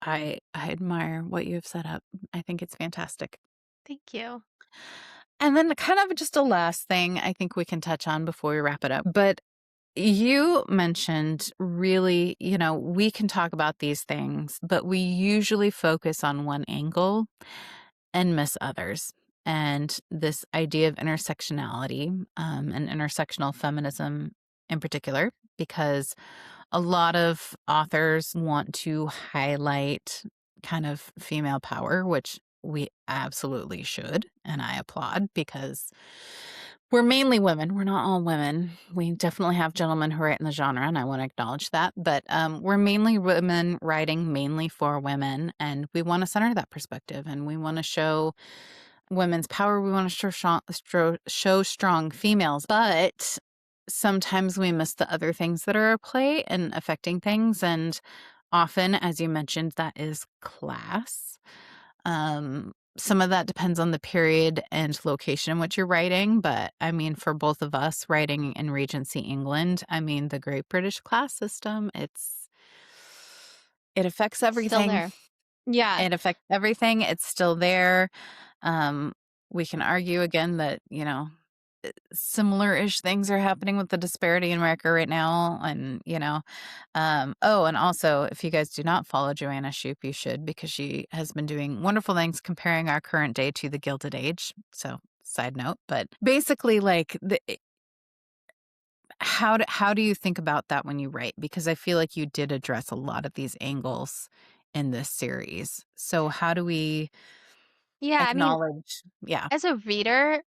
I admire what you have set up. I think it's fantastic. Thank you. And then kind of just a last thing I think we can touch on before we wrap it up. But you mentioned really, we can talk about these things, but we usually focus on one angle and miss others. And this idea of intersectionality and intersectional feminism in particular, because a lot of authors want to highlight kind of female power, which we absolutely should. And I applaud because we're mainly women. We're not all women. We definitely have gentlemen who write in the genre, and I want to acknowledge that. But we're mainly women writing mainly for women, and we want to center that perspective, and we want to show women's power. We want to show strong females, but sometimes we miss the other things that are at play and affecting things. And often, as you mentioned, that is class. Some of that depends on the period and location in which you're writing. But I mean, for both of us writing in Regency England, I mean, the Great British class system, it affects Still everything. there. Yeah. It affects everything. It's still there. Um, we can argue again that, similar-ish things are happening with the disparity in America right now. And, oh, and also, if you guys do not follow Joanna Shoup, you should, because she has been doing wonderful things comparing our current day to the Gilded Age. So, side note, but basically, like, how do you think about that when you write? Because I feel like you did address a lot of these angles in this series. So how do we Yeah. I mean, acknowledge? Yeah. as a reader,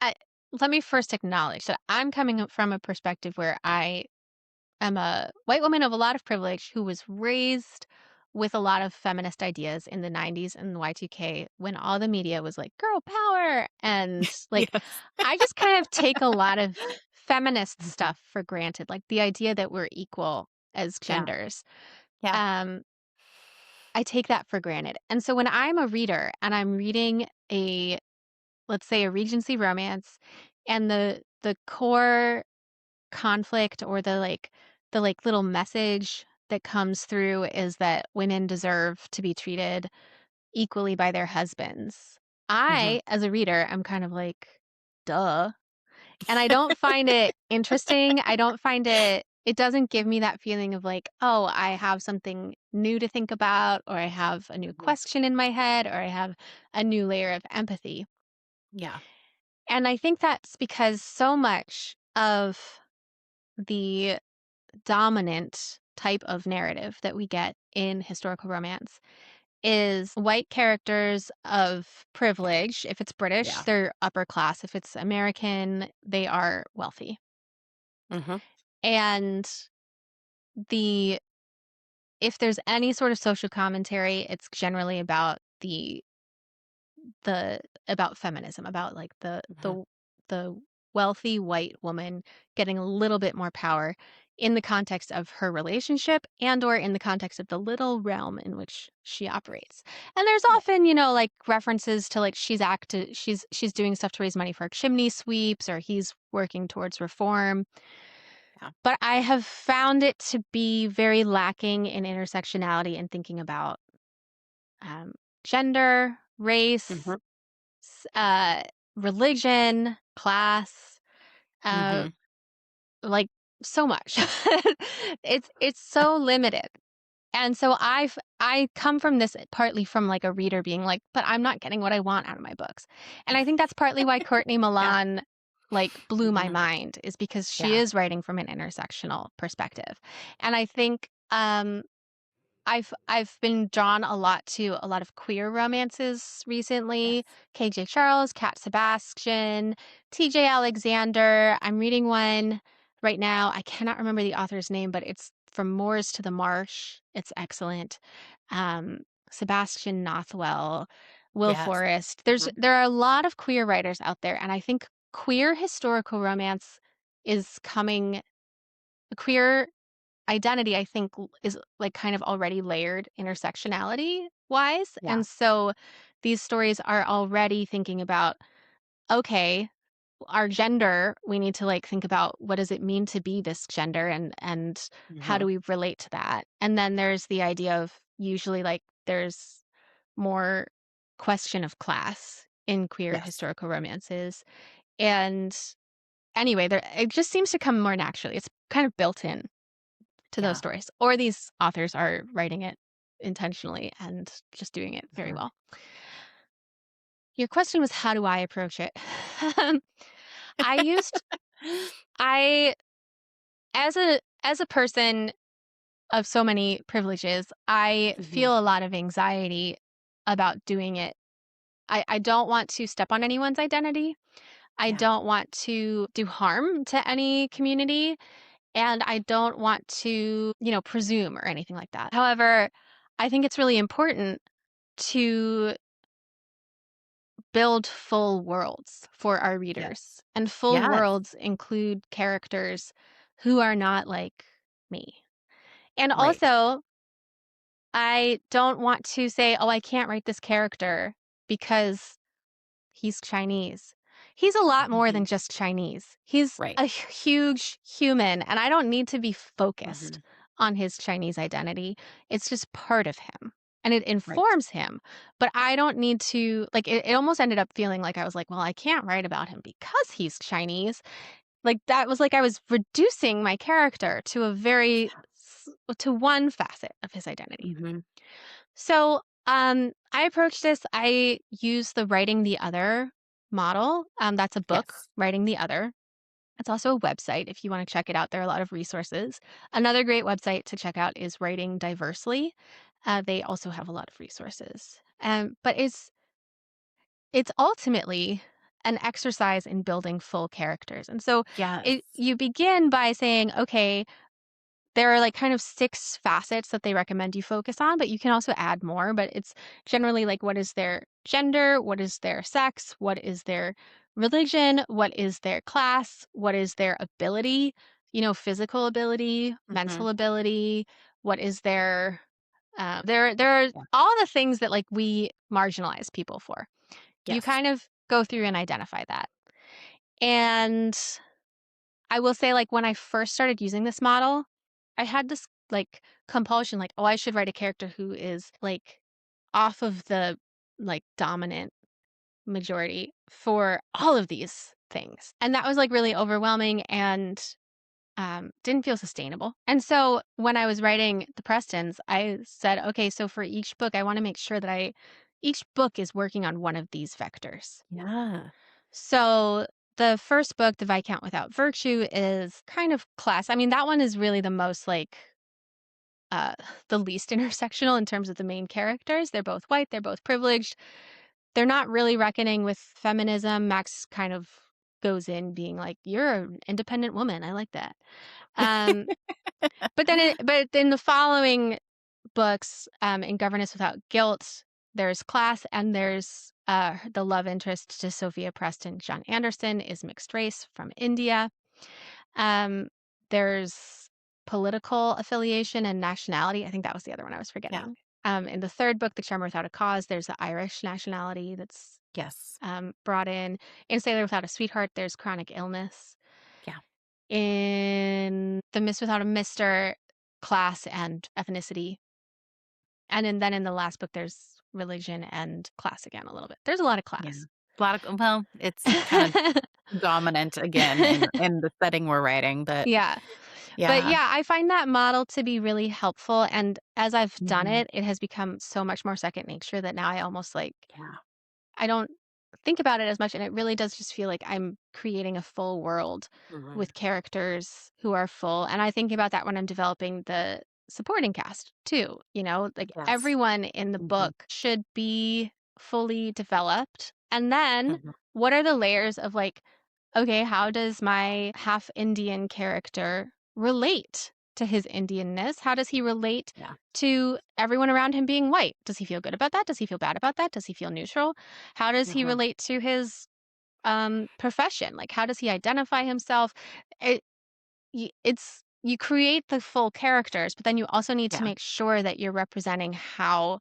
I, let me first acknowledge that I'm coming from a perspective where I'm a white woman of a lot of privilege who was raised with a lot of feminist ideas in the 90s and the Y2K when all the media was like girl power and like Yes. I just kind of take a lot of feminist Mhm. stuff for granted, like the idea that we're equal as Yeah. genders. Yeah. Um I take that for granted. And so when I'm a reader and I'm reading a let's say a Regency romance and the core conflict or the little message that comes through is that women deserve to be treated equally by their husbands. Mhm. I, as a reader, am kind of like, "Duh." And I don't find it interesting. I don't find it doesn't give me that feeling of like, "Oh, I have something new to think about," or I have a new Mhm. question in my head, or I have a new layer of empathy. Yeah. And I think that's because so much of the dominant type of narrative that we get in historical romance is white characters of privilege. If it's British, Yeah. they're upper class. If it's American, they are wealthy. Mhm. And the if there's any sort of social commentary, it's generally about the about feminism, about like Mhm. the wealthy white woman getting a little bit more power in the context of her relationship and or in the context of the little realm in which she operates. And there's Yeah. often, like references to like she's doing stuff to raise money for chimney sweeps or he's working towards reform. Yeah. But I have found it to be very lacking in intersectionality and thinking about um, gender, race, Mhm. uh, religion, class, uh, Mhm. like so much. It's so limited. And so I come from this partly from like a reader being like, but I'm not getting what I want out of my books. And I think that's partly why Courtney Yeah. Milan like blew my Mhm. mind is because she Yeah. is writing from an intersectional perspective. And I think I've been drawn a lot to a lot of queer romances recently. Yes. KJ Charles, Cat Sebastian, TJ Alexander. I'm reading one right now. I cannot remember the author's name, but it's From Moors to the Marsh. It's excellent. Um, Sebastian Nothwell, Will Yes. Forrest. Mhm. There are a lot of queer writers out there, and I think queer historical romance is coming queer identity, I think, is like kind of already layered intersectionality wise. Yeah. And so these stories are already thinking about, okay, our gender, we need to like think about what does it mean to be this gender and how do Mhm. we relate to that? And then there's the idea of usually like there's more question of class in queer Yes. historical romances. And anyway, there it just seems to come more naturally. It's kind of built in to those Yeah. stories, or these authors are writing it intentionally and just doing it very Mhm. well. Your question was how do I approach it? Um, I used I as a person of so many privileges, I Mhm. feel a lot of anxiety about doing it. I don't want to step on anyone's identity. I Yeah. don't want to do harm to any community. And I don't want to, presume or anything like that. However, I think it's really important to build full worlds for our readers. Yes. And full Yes. worlds include characters who are not like me. And Right. also, I don't want to say, oh, I can't write this character because he's Chinese. He's a lot more Mhm. than just Chinese. He's Right. a huge human, and I don't need to be focused Mhm. on his Chinese identity. It's just part of him and it Right. informs him. But I don't need to, like, it almost ended up feeling like I was like, well, I can't write about him because he's Chinese. Like, that was like I was reducing my character to to one facet of his identity. Mhm. So, I approached this. I use the Writing the Other model. That's a book, Yes. Writing the Other. It's also a website if you want to check it out. There are a lot of resources. Another great website to check out is Writing Diversely. They also have a lot of resources. But it's ultimately an exercise in building full characters. And so Yes. you begin by saying, okay, there are, like, kind of 6 facets that they recommend you focus on, but you can also add more, but it's generally, like, what is their gender? What is their sex? What is their religion? What is their class? What is their ability? Physical ability, Mhm. mental ability, what is their there are Yeah. all the things that, like, we marginalize people for. You Yes. kind of go through and identify that. And I will say, like, when I first started using this model, I had this, like, compulsion, like, "Oh, I should write a character who is, like, off of the, like, dominant majority for all of these things. And that was like really overwhelming and didn't feel sustainable. And so when I was writing the Prestons, I said, okay, so for each book, I want to make sure that each book is working on one of these vectors. Yeah. So the first book, The Viscount Without Virtue, is kind of class. I mean, that one is really the most like uh, the least intersectional in terms of the main characters. They're both white, they're both privileged. They're not really reckoning with feminism. Max kind of goes in being like, "You're an independent woman. I like that." Um, but in the following books, in Governess Without Guilt, there's class and there's the love interest to Sophia Preston, John Anderson, is mixed race from India. Um, there's political affiliation and nationality. I think that was the other one I was Yeah. forgetting. In the third book, The Charmer Without a Cause, there's the Irish nationality that's Yes. brought in. In Sailor Without a Sweetheart, there's chronic illness. Yeah. In The Miss Without a Mister, class and ethnicity. And then in the last book, there's religion and class again a little bit. There's a lot of Yeah. class. A lot of well, it's kind of dominant again in the setting we're writing, but Yeah. But yeah. yeah, I find that model to be really helpful. And as I've done Mhm. it, it has become so much more second nature that now I almost like, Yeah. I don't think about it as much. And it really does just feel like I'm creating a full world Mhm. with characters who are full. And I think about that when I'm developing the supporting cast too. Like Yes. everyone in the Mhm. book should be fully developed. And then Mhm. what are the layers of like, okay, how does my half Indian character relate to his Indianness? How does he relate Yeah. to everyone around him being white? Does he feel good about that? Does he feel bad about that? Does he feel neutral? How does he Mhm. relate to his profession? Like, how does he identify himself? It, you create the full characters, but then you also need to Yeah. make sure that you're representing how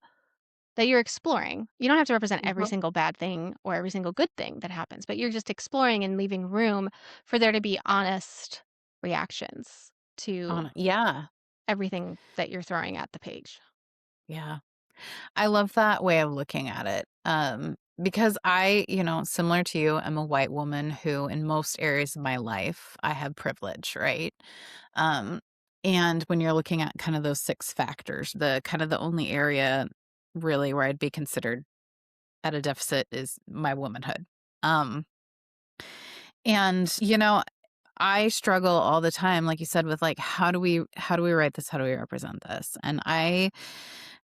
that you're exploring. You don't have to represent every Mhm. single bad thing or every single good thing that happens, but you're just exploring and leaving room for there to be honest reactions to Yeah. everything that you're throwing at the page. Yeah. I love that way of looking at it. Because I, similar to you, am a white woman who, in most areas of my life, I have privilege, right? Um, and when you're looking at kind of those six factors, the kind of the only area really where I'd be considered at a deficit is my womanhood. Um, and I struggle all the time, like you said, with like how do we write this? How do we represent this? And I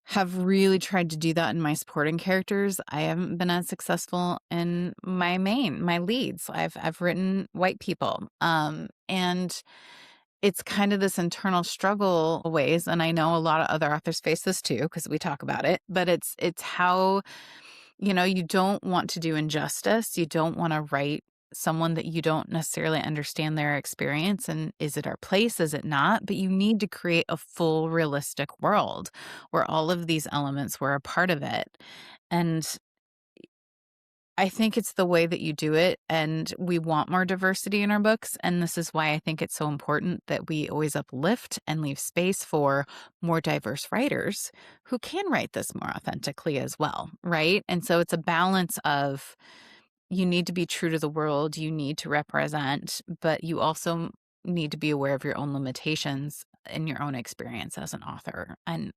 have really tried to do that in my supporting characters. I haven't been as successful in my leads. I've written white people. And it's kind of this internal struggle ways. And I know a lot of other authors face this too, because we talk about it, but it's how you don't want to do injustice. You don't want to write someone that you don't necessarily understand their experience. And is it our place? Is it not? But you need to create a full realistic world where all of these elements were a part of it. And I think it's the way that you do it. And we want more diversity in our books. And this is why I think it's so important that we always uplift and leave space for more diverse writers who can write this more authentically as well. Right. And so it's a balance of you need to be true to the world, you need to represent, but you also need to be aware of your own limitations in your own experience as an author. And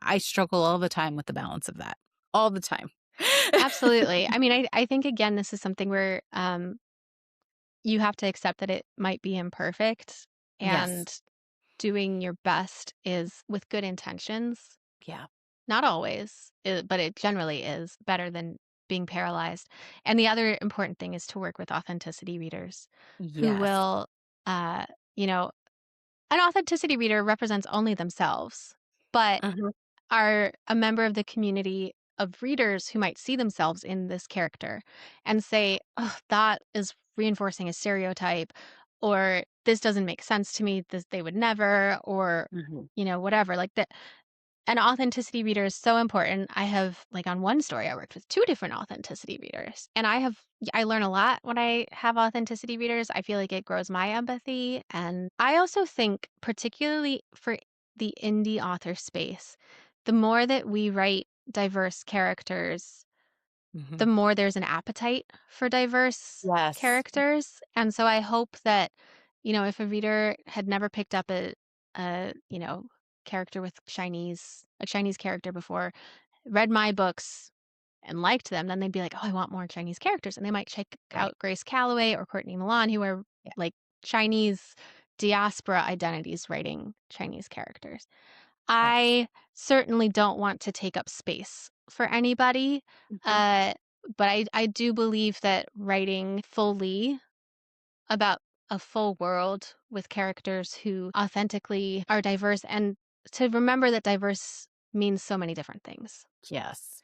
I struggle all the time with the balance of that. All the time. Absolutely. I mean, I think again, this is something where you have to accept that it might be imperfect Yes. and doing your best is with good intentions. Yeah. Not always, but it generally is better than being paralyzed. And the other important thing is to work with authenticity readers who Yes. will, uh, you know, an authenticity reader represents only themselves, but Mhm. are a member of the community of readers who might see themselves in this character and say, oh, that is reinforcing a stereotype, or this doesn't make sense to me, this they would never, or Mhm. whatever. Like that an authenticity reader is so important. I have like on one story I worked with two different authenticity readers. And I learn a lot when I have authenticity readers. I feel like it grows my empathy. And I also think particularly for the indie author space, the more that we write diverse characters, the Mhm. more there's an appetite for diverse Yes. characters. And so I hope that, if a reader had never picked up character with a Chinese character before, read my books and liked them, then they'd be like, "Oh, I want more Chinese characters." And they might check Right. out Grace Calloway or Courtney Milan, who are Yeah. like Chinese diaspora identities writing Chinese characters. Yes. I certainly don't want to take up space for anybody, Mhm. uh, but I do believe that writing fully about a full world with characters who authentically are diverse, and to remember that diverse means so many different things. Yes.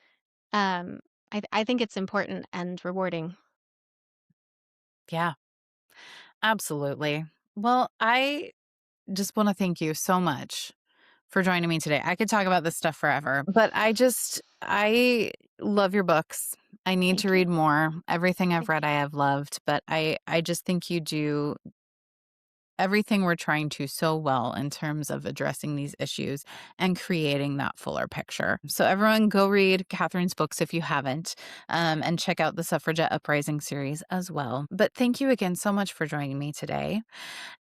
Um, I think it's important and rewarding. Yeah, absolutely. Well, I just want to thank you so much for joining me today. I could talk about this stuff forever, but I love your books. I need to Thank you. read more. Everything I've Thank read you. I have loved, but I just think you do everything we're trying to so well in terms of addressing these issues and creating that fuller picture. So everyone go read Catherine's books if you haven't, and check out the Suffragette Uprising series as well. But thank you again so much for joining me today.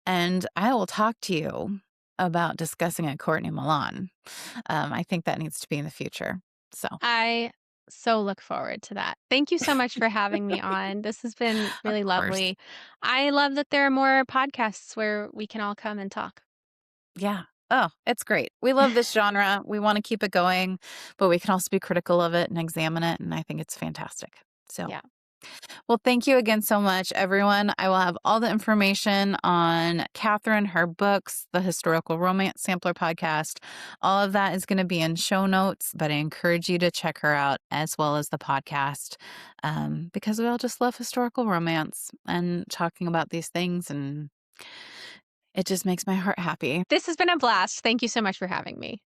And I will talk to you about discussing a Courtney Milan. I think that needs to be in the future. So, I so look forward to that. Thank you so much for having me on. This has been of really course. lovely. I love that there are more podcasts where we can all come and talk. Yeah. Oh, it's great. We love this genre. We want to keep it going, but we can also be critical of it and examine it. And I think it's fantastic. So, Yeah. well, thank you again so much, everyone. I will have all the information on Catherine, her books, the historical romance sampler podcast. All of that is going to be in show notes, but I encourage you to check her out as well as the podcast, because we all just love historical romance and talking about these things. And it just makes my heart happy. This has been a blast. Thank you so much for having me.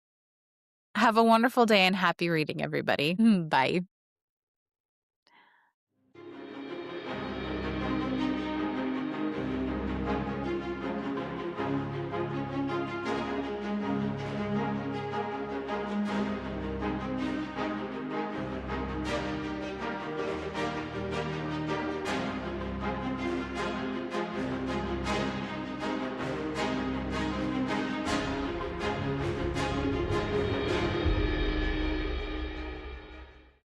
Have a wonderful day and happy reading, everybody. Bye.